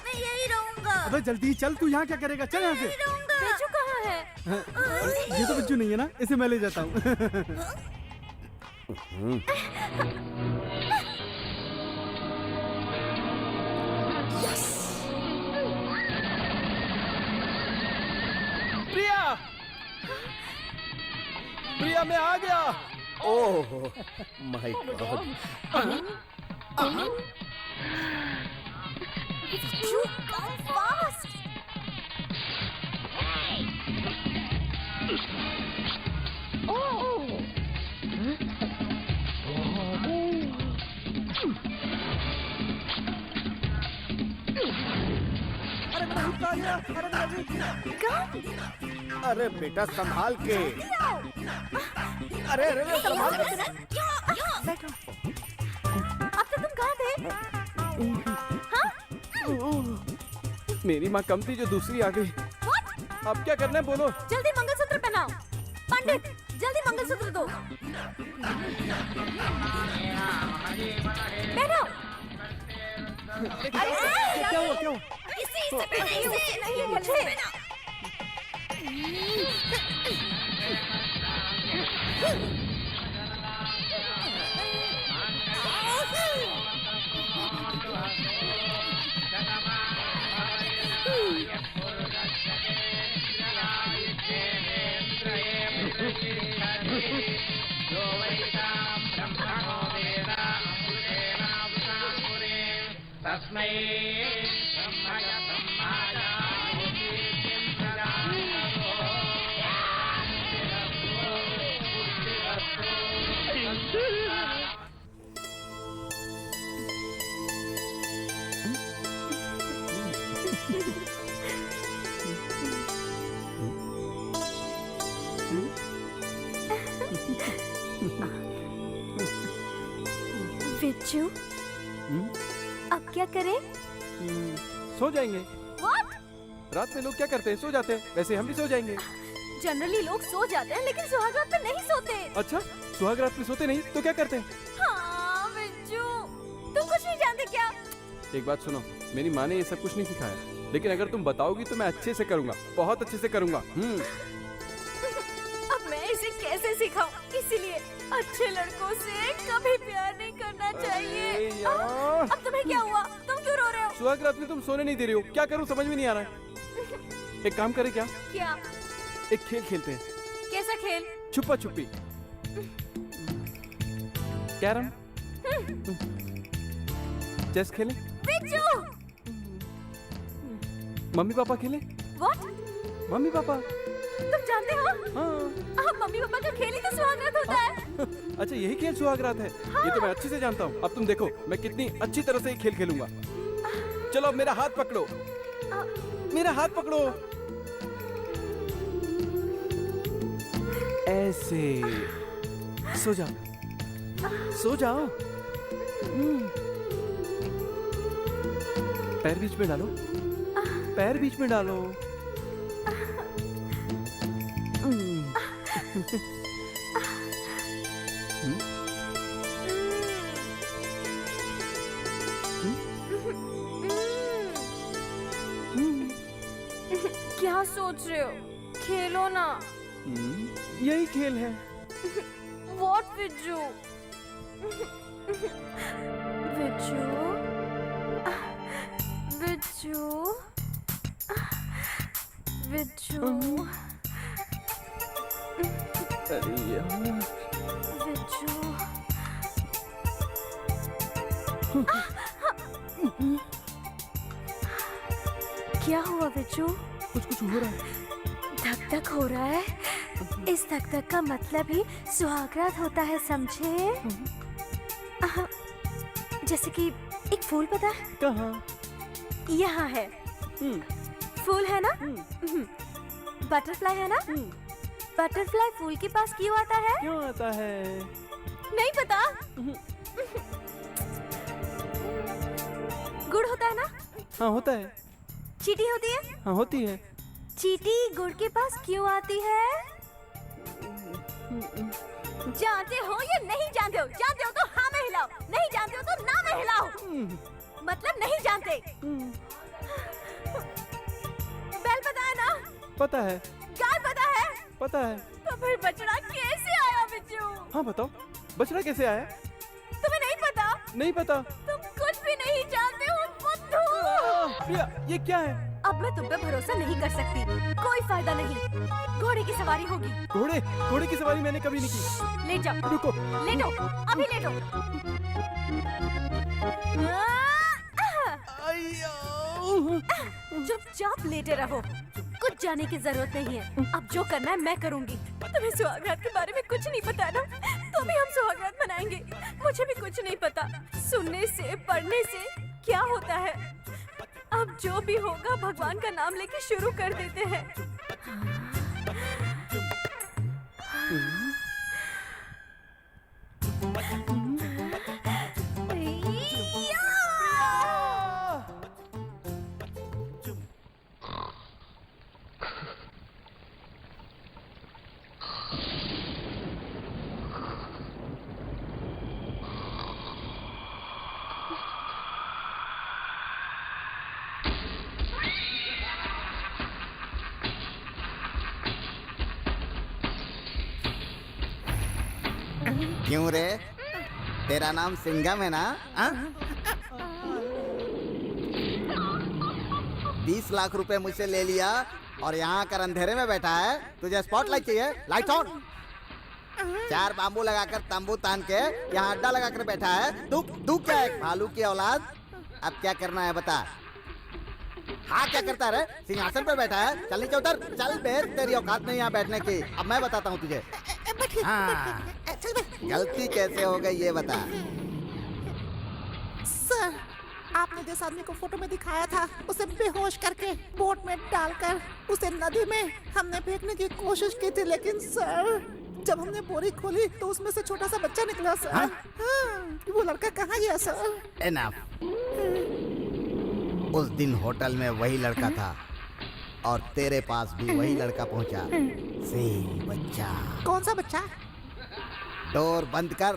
मैं यही रहूंगा। अबे जल्दी चल, तू यहाँ क्या करेगा? चल यहाँ से। बिच्छू कहाँ है? ये तो बिच्छू नहीं है ना, इसे मैं ले जाता हूँ। प्रिया, प्रिया मैं आ गया। ओह my God. You come fast. अरे बेटा संभाल के। अरे अरे अरे, संभाल के। बैठो। अब तक तुम कहाँ थे? मेरी माँ कम थी जो दूसरी आ गई। अब क्या करना है बोलो? जल्दी मंगलसूत्र पहनाओ। पंडित जल्दी मंगलसूत्र दो। पहनाओ। क्या हुआ क्या हुआ? इसी से पहना, इसी से नहीं, मुझे। पहना। विज्जू, अब क्या करें? सो जाएंगे। What? रात में लोग क्या करते हैं? सो जाते हैं। वैसे हम भी सो जाएंगे। जनरली लोग सो जाते हैं लेकिन सुहागरात में नहीं सोते। अच्छा, सुहाग रात में सोते नहीं तो क्या करते हैं? हाँ विज्जू, तुम कुछ नहीं जानते क्या? एक बात सुनो, मेरी माँ ने ये सब कुछ नहीं सिखाया, लेकिन अगर तुम बताओगी तो मैं अच्छे से करूँगा, बहुत अच्छे से करूँगा। अब मैं इसे कैसे सिखाऊं? इसीलिए अच्छे लड़कों से कभी प्यार नहीं करना चाहिए। अरे यार। अब तुम्हें क्या हुआ? तुम क्यों रो रहे हो? सुहाग रात में तुम सोने नहीं दे रही हो, क्या करूँ समझ में नहीं आ रहा है। एक काम करें क्या? क्या? एक खेल खेलते हैं। कैसा खेल? छुपा छुपी, कैरम, चेस खेलें, विज्जू! मम्मी पापा खेलें। What? Mummy papa? तुम जानते हो? हाँ। मम्मी पापा का खेल ही तो सुहागरात होता है। अच्छा, यही खेल सुहागरात है? ये तो मैं अच्छे से जानता हूँ। अब तुम देखो मैं कितनी अच्छी तरह से ये खेल खेलूंगा। चलो अब मेरा हाथ पकड़ो, मेरा हाथ पकड़ो, ऐसे। सो जाओ, सो जाओ। पैर बीच में डालो, पैर बीच में डालो। क्या सोच रहे हो? खेलो ना। यही खेल है। What विज्जू? विज्जू, विज्जू, विज्जू, अरे यार, विज्जू। क्या हुआ विज्जू? कुछ हो रहा है। धक धक हो रहा है। इस धक धक का मतलब ही सुहागरात होता है, समझे? जैसे कि एक फूल पता है? कहाँ? यहाँ है। फूल है ना? बटरफ्लाई है ना? बटरफ्लाई फूल के पास क्यों आता है? क्यों आता है? नहीं पता? गुड़ होता है ना? हाँ होता है। चींटी होती है? हाँ होती है। चींटी गुड़ के पास क्यों आती है? जानते हो या नहीं जानते हो? जानते हो तो हाँ में हिलाओ, नहीं जानते हो तो ना में हिलाओ। मतलब नहीं जानते। बैल पता है ना? पता है। गाय पता है? पता है। तो फिर बछड़ा कैसे आया बिच्छू? हाँ बताओ, बछड़ा कैसे आया? तुम्हें नहीं पता? नहीं पता। तुम कुछ भी नहीं जानते हो बुद्धू। प्रिया, ये क्या है? अब मैं तुम पे भरोसा नहीं कर सकती। कोई फायदा नहीं। घोड़े की सवारी होगी। घोड़े? घोड़े की सवारी मैंने कभी नहीं की। लेट जाओ। रुको। लेटो, अभी लेटो। चुपचाप लेटे रहो। कुछ जाने की जरूरत नहीं है। अब जो करना है मैं करूंगी। तुम्हें सुहागरात के बारे में कुछ नहीं पता ना? तो भी हम सुहागरात मनाएंगे। मुझे भी कुछ नहीं पता। सुनने से पढ़ने से क्या होता है? अब जो भी होगा भगवान का नाम लेके शुरू कर देते हैं। क्यों रे? तेरा नाम सिंघम है ना? 20 लाख रुपए मुझसे ले लिया और यहाँ कर अंधेरे में बैठा है। तुझे स्पॉटलाइट चाहिए? Light on. 4 बांबू लगाकर तंबू तान के यहाँ अड्डा लगाकर बैठा है। तू क्या है, भालू की औलाद? अब क्या करना है बता। हाँ क्या करता रे? सिंहासन पर बैठा है। चल नीचे उतर। चल बे, तेरी औकात नहीं यहाँ बैठने की। अब मैं बताता हूँ तुझे। हाँ, गलती कैसे हो गई ये बता। सर, आपने जिस आदमी को फोटो में दिखाया था उसे बेहोश करके बोट में डालकर उसे नदी में हमने फेंकने की कोशिश की थी, लेकिन सर जब हमने बोरी खोली तो उसमें से छोटा सा बच्चा निकला सर। हाँ? वो लड़का कहाँ गया सर? एनफ। उस दिन होटल में वही लड़का था और तेरे पास भी वही लड़का पहुंचा। सेम बच्चा। कौन सा बच्चा? डोर बंद कर।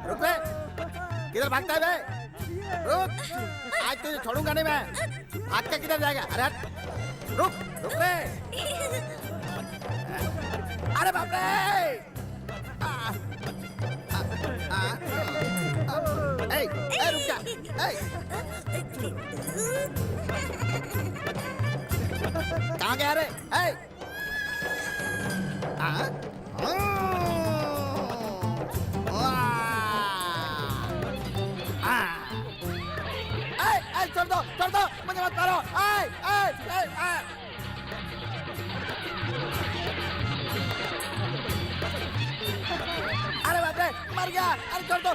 रुक बे, किधर भागता है बे? रुक, आज तुझे छोड़ूंगा नहीं मैं। भाग के किधर जाएगा? अरे रुक, रुक बे। अरे बाप रे! रुक जा। कहाँ गया रे? छोड़ दो, मुझे मत मारो। अरे बाप रे, मर गया। अरे छोड़ दो।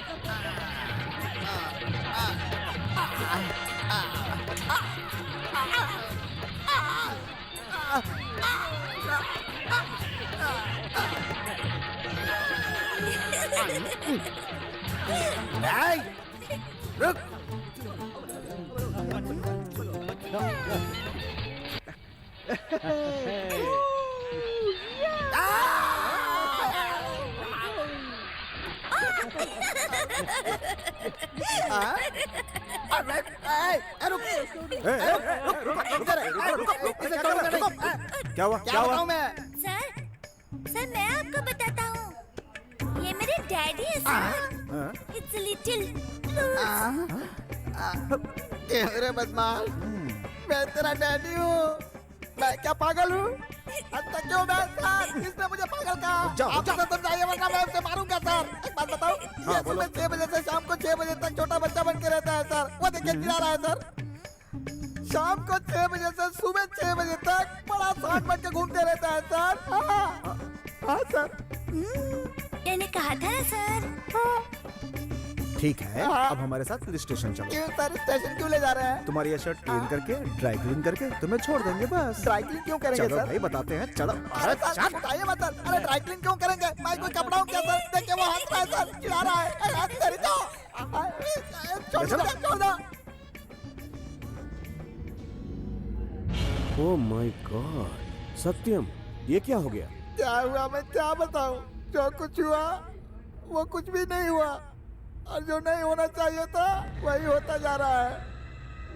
रुक। क्या हुआ? क्या बताऊं मैं? सर मैं आपको बताता हूँ, ये मेरे डैडी है सर। इट्स लिटिल मेरे बदमाश, मैं तेरा डैडी हूँ। मैं क्या पागल हूँ? अच्छा क्यों मैं सर? किसने मुझे पागल कहा? आप तो समझाइए वरना मैं उसे मारूंगा सर। एक बात बताओ, ये सुबह 6 बजे से शाम को 6 बजे तक छोटा बच्चा बन के रहता है सर। वो देखिए चिल्ला रहा है सर। शाम को 6 बजे से सुबह 6 बजे तक बड़ा सांड बन के घूमते रहता है सर। हाँ सर, मैंने कहा था ना सर। ठीक है, अब हमारे साथ पुलिस स्टेशन चलो। क्यों सर? स्टेशन क्यों ले जा रहे हैं? तुम्हारी ये शर्ट क्लीन करके, ड्राई क्लीन करके तुम्हें छोड़ देंगे बस। ड्राई क्लीन क्यों करेंगे चलो सर? भाई बताते हैं, चलो। अरे सर बताइए मत सर। अरे ड्राई क्लीन क्यों करेंगे? मैं कोई कपड़ा हूँ क्या सर? देखिए वो हंस रहा है सर, चिढ़ा रहा है। छोड़ दो। ओह माय गॉड, सत्यम, ये क्या हो गया? क्या हुआ मैं क्या बताऊं? जो कुछ हुआ वो कुछ भी नहीं हुआ, और जो नहीं होना चाहिए था वही होता जा रहा है।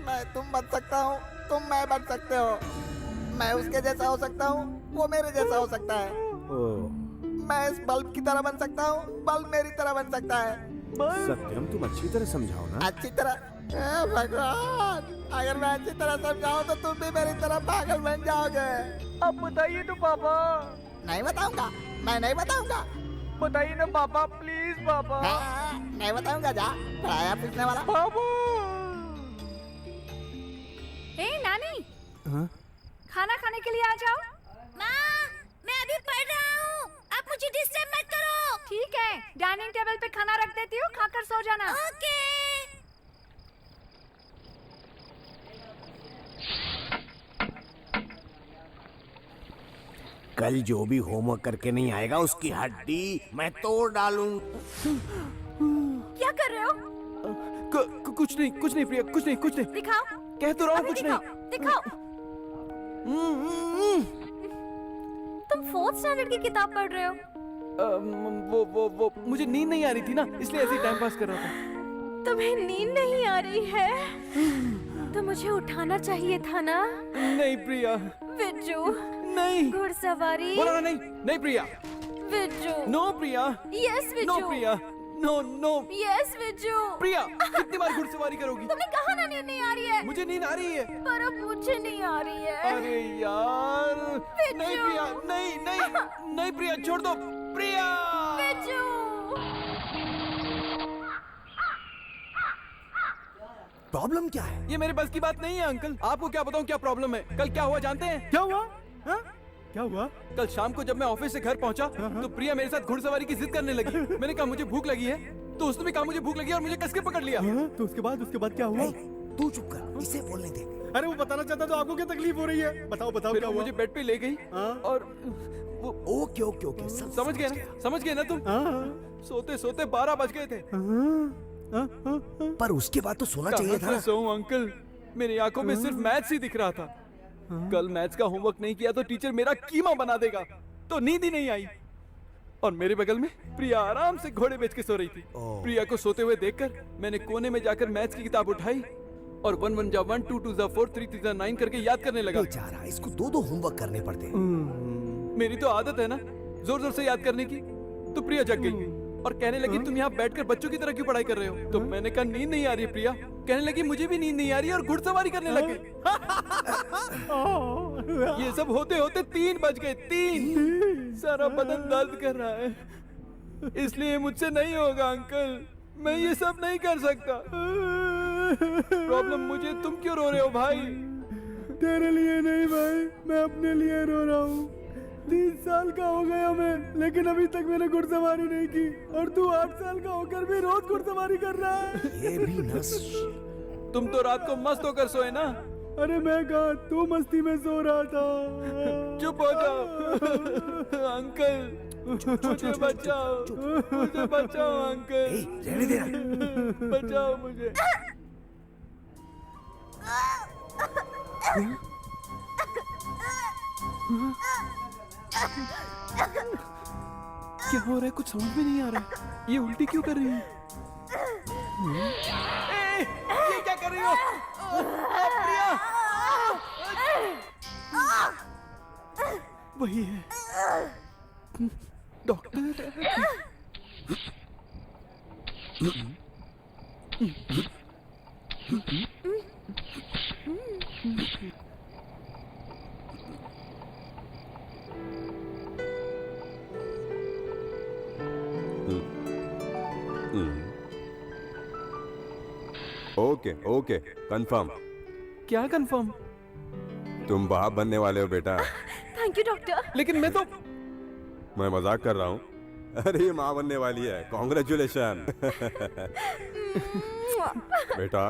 मैं तुम बन सकता हूँ, तुम मैं बन सकते हो। मैं उसके जैसा हो सकता हूँ, वो मेरे जैसा हो सकता है। मैं इस बल्ब की तरह बन सकता हूँ, बल्ब मेरी तरह बन सकता है। सत्यम, तुम अच्छी तरह समझाओ ना। अच्छी तरह? भगवान, अगर मैं अच्छी तरह समझाऊं तो तुम भी मेरी तरह पागल बन जाओगे। अब बताइए तो पापा। नहीं बताऊंगा, मैं नहीं बताऊंगा। बताइए ना पापा, प्लीज पापा। नहीं बताऊंगा। जा पढ़ाया पूछने वाला। पापा। ए नानी, हाँ? खाना खाने के लिए आ जाओ। माँ, मैं अभी पढ़ रहा हूँ, आप मुझे डिस्टर्ब मत करो। ठीक है, डाइनिंग टेबल पे खाना रख देती हूँ, खाकर सो जाना। ओके। कल जो भी होमवर्क करके नहीं आएगा उसकी हड्डी मैं तोड़ डालूं। क्या कर रहे हो? कुछ नहीं प्रिया, कुछ नहीं। दिखाओ। कह तो रहा हूँ कुछ नहीं। दिखाओ। तुम 4th स्टैंडर्ड की किताब पढ़ रहे हो? वो मुझे नींद नहीं आ रही थी ना, इसलिए ऐसे ही टाइम पास कर रहा था। तुम्हें नींद नहीं आ रही है तो मुझे उठाना चाहिए था ना। नहीं प्रिया, विज्जू, नहीं। घुड़सवारी। बोला ना, नहीं प्रिया। विज्जू। नो प्रिया। यस विज्जू। नो प्रिया। नो। यस विज्जू। प्रिया, कितनी बार घुड़सवारी करोगी? तुमने कहा ना नींद नहीं आ रही है। मुझे नींद आ रही है। पर अब मुझे नहीं आ रही है। अरे यार, नहीं प्रिया, नहीं प्रिया, छोड़ दो प्रिया। विज्जू। प्रॉब्लम क्या है? ये मेरे बस की बात नहीं है अंकल। आपको क्या बताऊं क्या प्रॉब्लम है? कल क्या हुआ जानते हैं? क्या हुआ? हाँ? क्या हुआ? कल शाम को जब मैं ऑफिस से घर पहुंचा तो प्रिया मेरे साथ घुड़सवारी की जिद करने लगी। मैंने कहा मुझे भूख लगी है, तो उसने भी कहा मुझे भूख लगी है और मुझे कस के पकड़ लिया। तो उसके बाद क्या हुआ? तू चुप कर, इसे बोलने दे। अरे वो बताना चाहता तो आपको क्या तकलीफ हो रही है? बताओ फिर क्या वो हुआ? मुझे बेड पे ले गई और वो ओके समझ गए ना तुम? सोते सोते 12 बज गए थे। पर उसके बाद तो सोना चाहिए था। सोऊं अंकल, मेरी आंखों में सिर्फ मैथ्स ही दिख रहा था। कल मैथ्स का होमवर्क नहीं किया तो टीचर मेरा कीमा बना देगा, तो नींद ही नहीं आई। और मेरे बगल में प्रिया आराम से घोड़े बेच के सो रही थी। प्रिया को सोते हुए देखकर मैंने कोने में जाकर मैथ्स की किताब उठाई और 1 1 जा 1 2 2 जा 4 3 3 जा 9 करके याद करने लगा। बेचारा, इसको 2 होमवर्क करने पड़ते हैं। मेरी तो आदत है ना जोर जोर से याद करने की। तो प्रिया जग गई और कहने लगी तुम यहाँ बैठकर बच्चों की तरह क्यों पढ़ाई कर रहे हो? तो मैंने कहा नींद नहीं आ रही है प्रिया। कहने लगी मुझे भी नींद नहीं आ रही है और घुड़सवारी करने लगी। ये सब होते होते 3 बज गए। 3 सारा बदन दर्द कर रहा है, इसलिए मुझसे नहीं होगा अंकल। मैं ये सब नहीं कर सकता। प्रॉब्लम मुझे, तुम क्यों रो रहे हो भाई? तेरे लिए नहीं भाई, मैं अपने लिए रो रहा हूँ। 3 साल का हो गया मैं, लेकिन अभी तक मैंने घुड़सवारी नहीं की और तू 8 साल का होकर भी रोज घुड़सवारी कर रहा है। ये भी नस। तुम तो रात को मस्त होकर सोए ना। अरे मैं कहा, तू मस्ती में सो रहा था। चुप हो जाओ अंकल, मुझे बचाओ अंकल। रहने दे। बचाओ मुझे। क्या हो रहा है? कुछ समझ में नहीं आ रहा। ये उल्टी क्यों कर रही है? ये क्या कर रही हो? प्रिया! वही है डॉक्टर। Okay confirm. क्या कंफर्म? तुम बाप बनने वाले हो बेटा। Thank you doctor. लेकिन मैं तो मैं मजाक कर रहा हूँ। अरे ये माँ बनने वाली है, कॉन्ग्रेचुलेशन। बेटा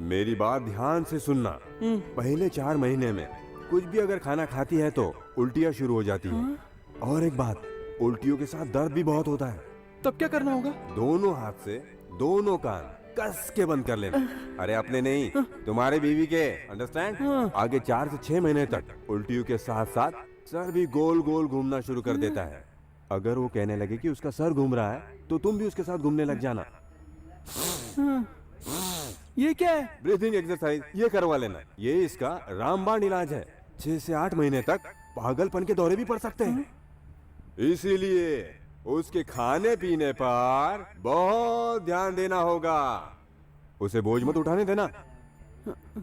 मेरी बात ध्यान से सुनना। पहले 4 महीने में कुछ भी अगर खाना खाती है तो उल्टियाँ शुरू हो जाती है। और एक बात, उल्टियों के साथ दर्द भी बहुत होता है। तब क्या करना होगा? दोनों हाथ से दोनों कान कस के बंद कर लेना। अरे अपने नहीं, तुम्हारे बीवी के। अंडरस्टैंड? आगे 4 से 6 महीने तक उल्टियों के साथ साथ सर भी गोल गोल घूमना शुरू कर देता है। अगर वो कहने लगे कि उसका सर घूम रहा है तो तुम भी उसके साथ घूमने लग जाना। ये क्या है? ब्रीथिंग एक्सरसाइज, ये करवा लेना। ये इसका रामबाण इलाज है। 6 से 8 महीने तक पागलपन के दौरे भी पड़ सकते हैं। इसीलिए उसके खाने पीने पर बहुत ध्यान देना होगा। उसे बोझ मत उठाने देना।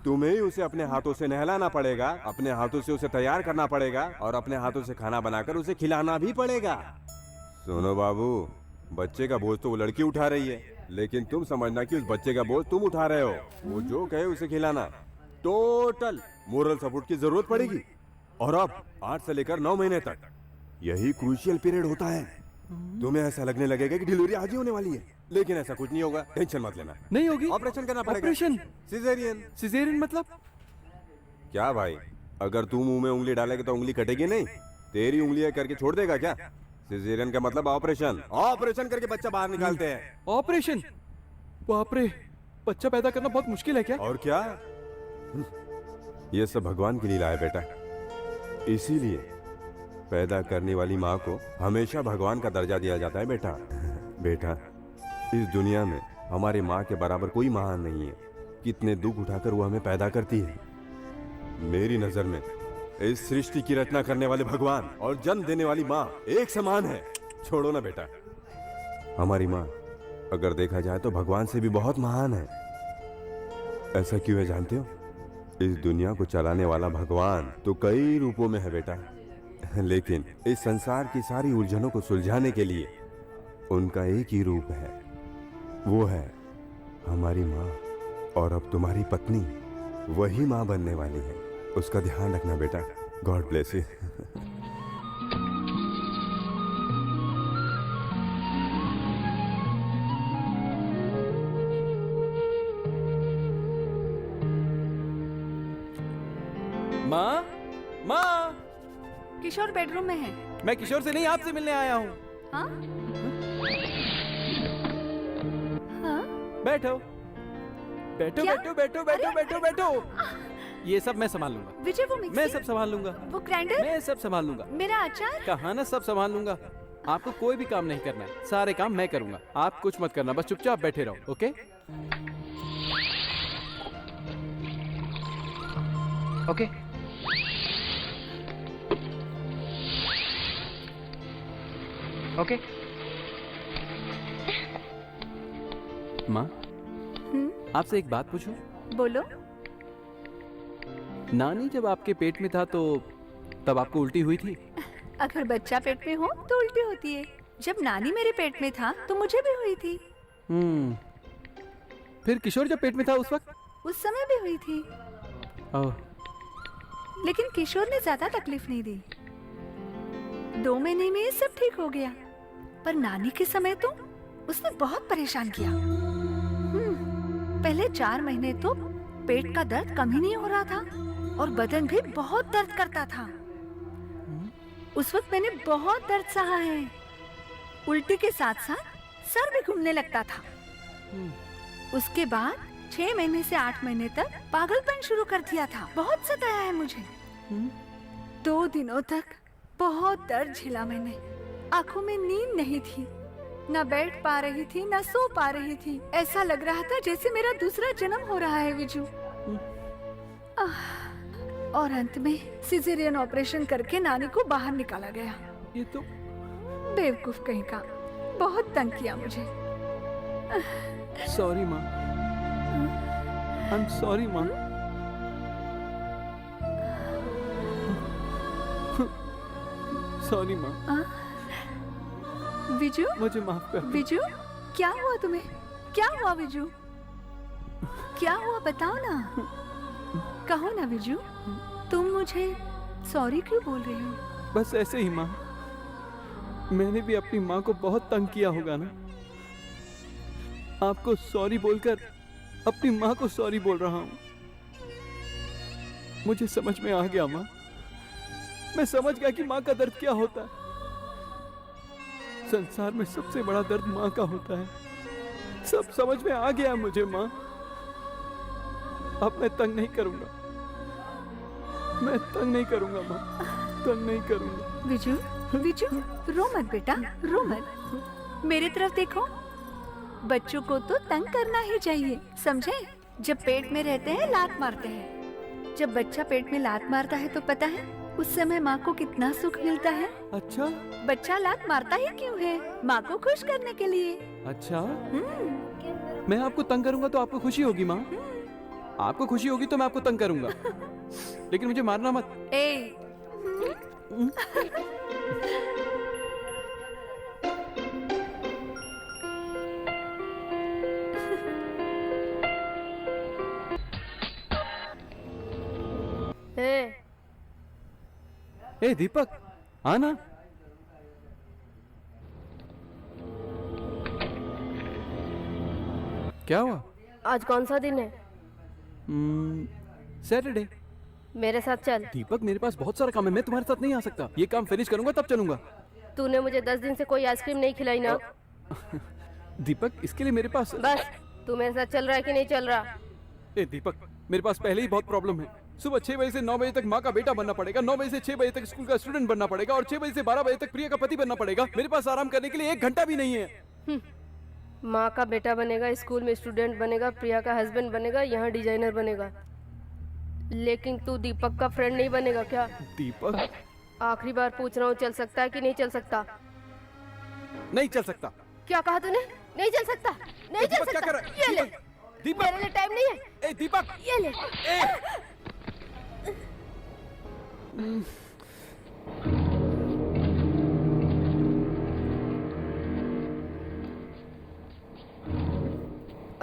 तुम्हें ही उसे अपने हाथों से नहलाना पड़ेगा, अपने हाथों से उसे तैयार करना पड़ेगा और अपने हाथों से खाना बनाकर उसे खिलाना भी पड़ेगा। सुनो बाबू, बच्चे का बोझ तो वो लड़की उठा रही है, लेकिन तुम समझना कि उस बच्चे का बोझ तुम उठा रहे हो। वो जो कहे उसे खिलाना। टोटल मोरल सपोर्ट की जरूरत पड़ेगी। और अब 8 से लेकर 9 महीने तक यही क्रूशियल पीरियड होता है। तुम्हें ऐसा लगने लगेगा कि डिलीवरी आज ही होने वाली है, लेकिन ऐसा कुछ नहीं होगा। टेंशन मत लेना। नहीं होगी? ऑपरेशन करना पड़ेगा। ऑपरेशन? सिजेरियन। सिजेरियन मतलब? क्या भाई, अगर तू मुंह में उंगली डालेगा तो उंगली कटेगी नहीं? तेरी उंगलियां करके छोड़ देगा क्या? सिजेरियन का मतलब ऑपरेशन, ऑपरेशन करके बच्चा बाहर निकालते हैं। ऑपरेशन? बाप रे, बच्चा पैदा करना बहुत मुश्किल है क्या? और क्या, ये सब भगवान की लीला है बेटा। इसीलिए पैदा करने वाली माँ को हमेशा भगवान का दर्जा दिया जाता है बेटा। बेटा, इस दुनिया में हमारी माँ के बराबर कोई महान नहीं है। कितने दुख उठाकर वो हमें पैदा करती है। मेरी नजर में इस सृष्टि की रचना करने वाले भगवान और जन्म देने वाली माँ एक समान है। छोड़ो ना बेटा, हमारी माँ अगर देखा जाए तो भगवान से भी बहुत महान है। ऐसा क्यों है जानते हो? इस दुनिया को चलाने वाला भगवान तो कई रूपों में है बेटा, लेकिन इस संसार की सारी उलझनों को सुलझाने के लिए उनका एक ही रूप है, वो है हमारी माँ। और अब तुम्हारी पत्नी वही माँ बनने वाली है। उसका ध्यान रखना बेटा। God bless you. माँ, माँ। किशोर बेडरूम में है। मैं किशोर से नहीं, आपसे मिलने आया हूँ। हाँ? हाँ? बैठो बैठो क्या? बैठो बैठो बैठो बैठो बैठो। ये सब मैं संभाल लूंगा। विजय, वो मिक्सी, मैं सब संभाल लूंगा। वो ग्राइंडर, मैं सब संभाल लूंगा। मेरा अचार, कहा ना सब संभाल लूंगा। आपको कोई भी काम नहीं करना है, सारे काम मैं करूंगा। आप कुछ मत करना, बस चुपचाप बैठे रहो। ओके? ओके। ओके। माँ, आपसे एक बात पूछूं? बोलो। नानी जब आपके पेट में था तो तब आपको उल्टी हुई थी? अगर बच्चा पेट में हो तो उल्टी होती है। जब नानी मेरे पेट में था तो मुझे भी हुई थी। फिर किशोर जब पेट में था उस वक्त? उस समय भी हुई थी। ओह। लेकिन किशोर ने ज्यादा तकलीफ नहीं दी। 2 महीने में सब ठीक हो गया। पर नानी के समय तो उसने बहुत परेशान किया। पहले 4 महीने तो पेट का दर्द कम ही नहीं हो रहा था और बदन भी बहुत दर्द करता था। उस वक्त मैंने बहुत दर्द सहा है। उल्टी के साथ साथ सर भी घूमने लगता था। उसके बाद 6 महीने से 8 महीने तक पागलपन शुरू कर दिया था। बहुत सताया है मुझे। 2 दिनों तक बहुत दर्द झेला मैंने। आंखों में नींद नहीं थी, ना बैठ पा रही थी, ना सो पा रही थी। ऐसा लग रहा था जैसे मेरा दूसरा जन्म हो रहा है विजू। और अंत में सिजेरियन ऑपरेशन करके नानी को बाहर निकाला गया। ये तो बेवकूफ कहीं का, बहुत तंग किया मुझे। सॉरी माँ, आई एम सॉरी माँ। सॉरी माँ। विजू, मुझे माफ कर। विजू, क्या हुआ तुम्हें? क्या हुआ विजू? क्या हुआ बताओ ना। कहो ना विजू, तुम मुझे सॉरी क्यों बोल रही हो? बस ऐसे ही माँ। मैंने भी अपनी माँ को बहुत तंग किया होगा ना। आपको सॉरी बोलकर अपनी माँ को सॉरी बोल रहा हूँ। मुझे समझ में आ गया माँ। मैं समझ गया कि माँ का दर्द क्या होता है। संसार में सबसे बड़ा दर्द माँ का होता है। सब समझ में आ गया मुझे माँ। अब मैं तंग नहीं करूंगा। मैं तंग नहीं करूंगा माँ, तंग नहीं करूंगा। विजू, विजू, रो मत बेटा, रो मत। मेरी तरफ देखो। बच्चों को तो तंग करना ही चाहिए, समझे? जब पेट में रहते हैं लात मारते हैं। जब बच्चा पेट में लात मारता है तो पता है उस समय माँ को कितना सुख मिलता है। अच्छा? बच्चा लात मारता ही क्यों है? माँ को खुश करने के लिए। अच्छा? मैं आपको तंग करूंगा तो आपको खुशी होगी माँ? आपको खुशी होगी तो मैं आपको तंग करूंगा, लेकिन मुझे मारना मत। ए। ए दीपक, आना। क्या हुआ? आज कौन सा दिन है? सैटरडे। मेरे साथ चल। दीपक मेरे पास बहुत सारा काम है, मैं तुम्हारे साथ नहीं आ सकता। ये काम फिनिश करूंगा तब चलूंगा। तूने मुझे 10 दिन से कोई आइसक्रीम नहीं खिलाई ना। दीपक इसके लिए मेरे पास बस, तू मेरे साथ चल रहा है कि नहीं चल रहा? ए दीपक, मेरे पास पहले ही बहुत प्रॉब्लम है। सुबह 6 बजे से 9 बजे तक माँ का बेटा बनना पड़ेगा, 9 बजे से 6 बजे तक स्कूल का स्टूडेंट बनना पड़ेगा और 6 बजे से 12 बजे तक प्रिया का पति बनना पड़ेगा। मेरे पास आराम करने के लिए 1 घंटा भी नहीं है। माँ का बेटा बनेगा, स्कूल में स्टूडेंट बनेगा, प्रिया का हस्बैंड बनेगा, यहाँ डिजाइनर बनेगा, लेकिन तू दीपक का फ्रेंड नहीं बनेगा क्या? दीपक, आखिरी बार पूछ रहा हूँ, चल सकता है कि नहीं चल सकता? नहीं चल सकता। क्या कहा तूने? नहीं चल सकता? नहीं चल दीपक, सकता? क्या कर रहा है? ये ले, दीपक, मेरे लिए टाइम नहीं है। ए दीपक, ये ले।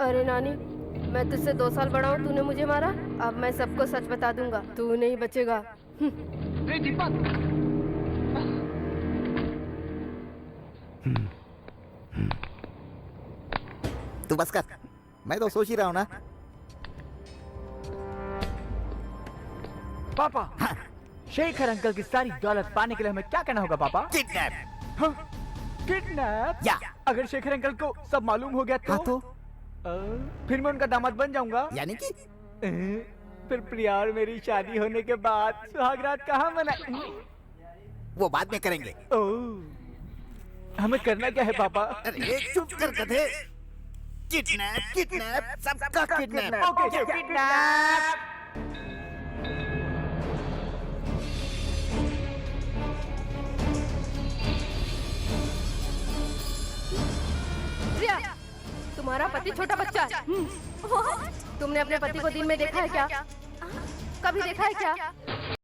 अरे नानी, मैं तुझसे 2 साल बड़ा हूँ, तूने मुझे मारा। अब मैं सबको सच बता दूंगा, तू नहीं बचेगा। तू बस कर, मैं तो सोच ही रहा हूँ ना। पापा, शेखर अंकल की सारी दौलत पाने के लिए हमें क्या करना होगा पापा? किडनैप। हाँ, किडनैप? या अगर शेखर अंकल को सब मालूम हो गया तो? हाँ तो? फिर मैं उनका दामाद बन जाऊंगा। यानी कि? फिर प्रिया और मेरी शादी होने के बाद सुहागरात कहाँ मना? वो बाद में करेंगे। हमें करना क्या है पापा? अरे चुप कर गधे। किडनैप, किडनैप, सबका किडनैप। Okay, kidnap. प्रिया, तुम्हारा पति छोटा बच्चा है। तुमने अपने पति को दिन में देखा है क्या? कभी देखा है क्या?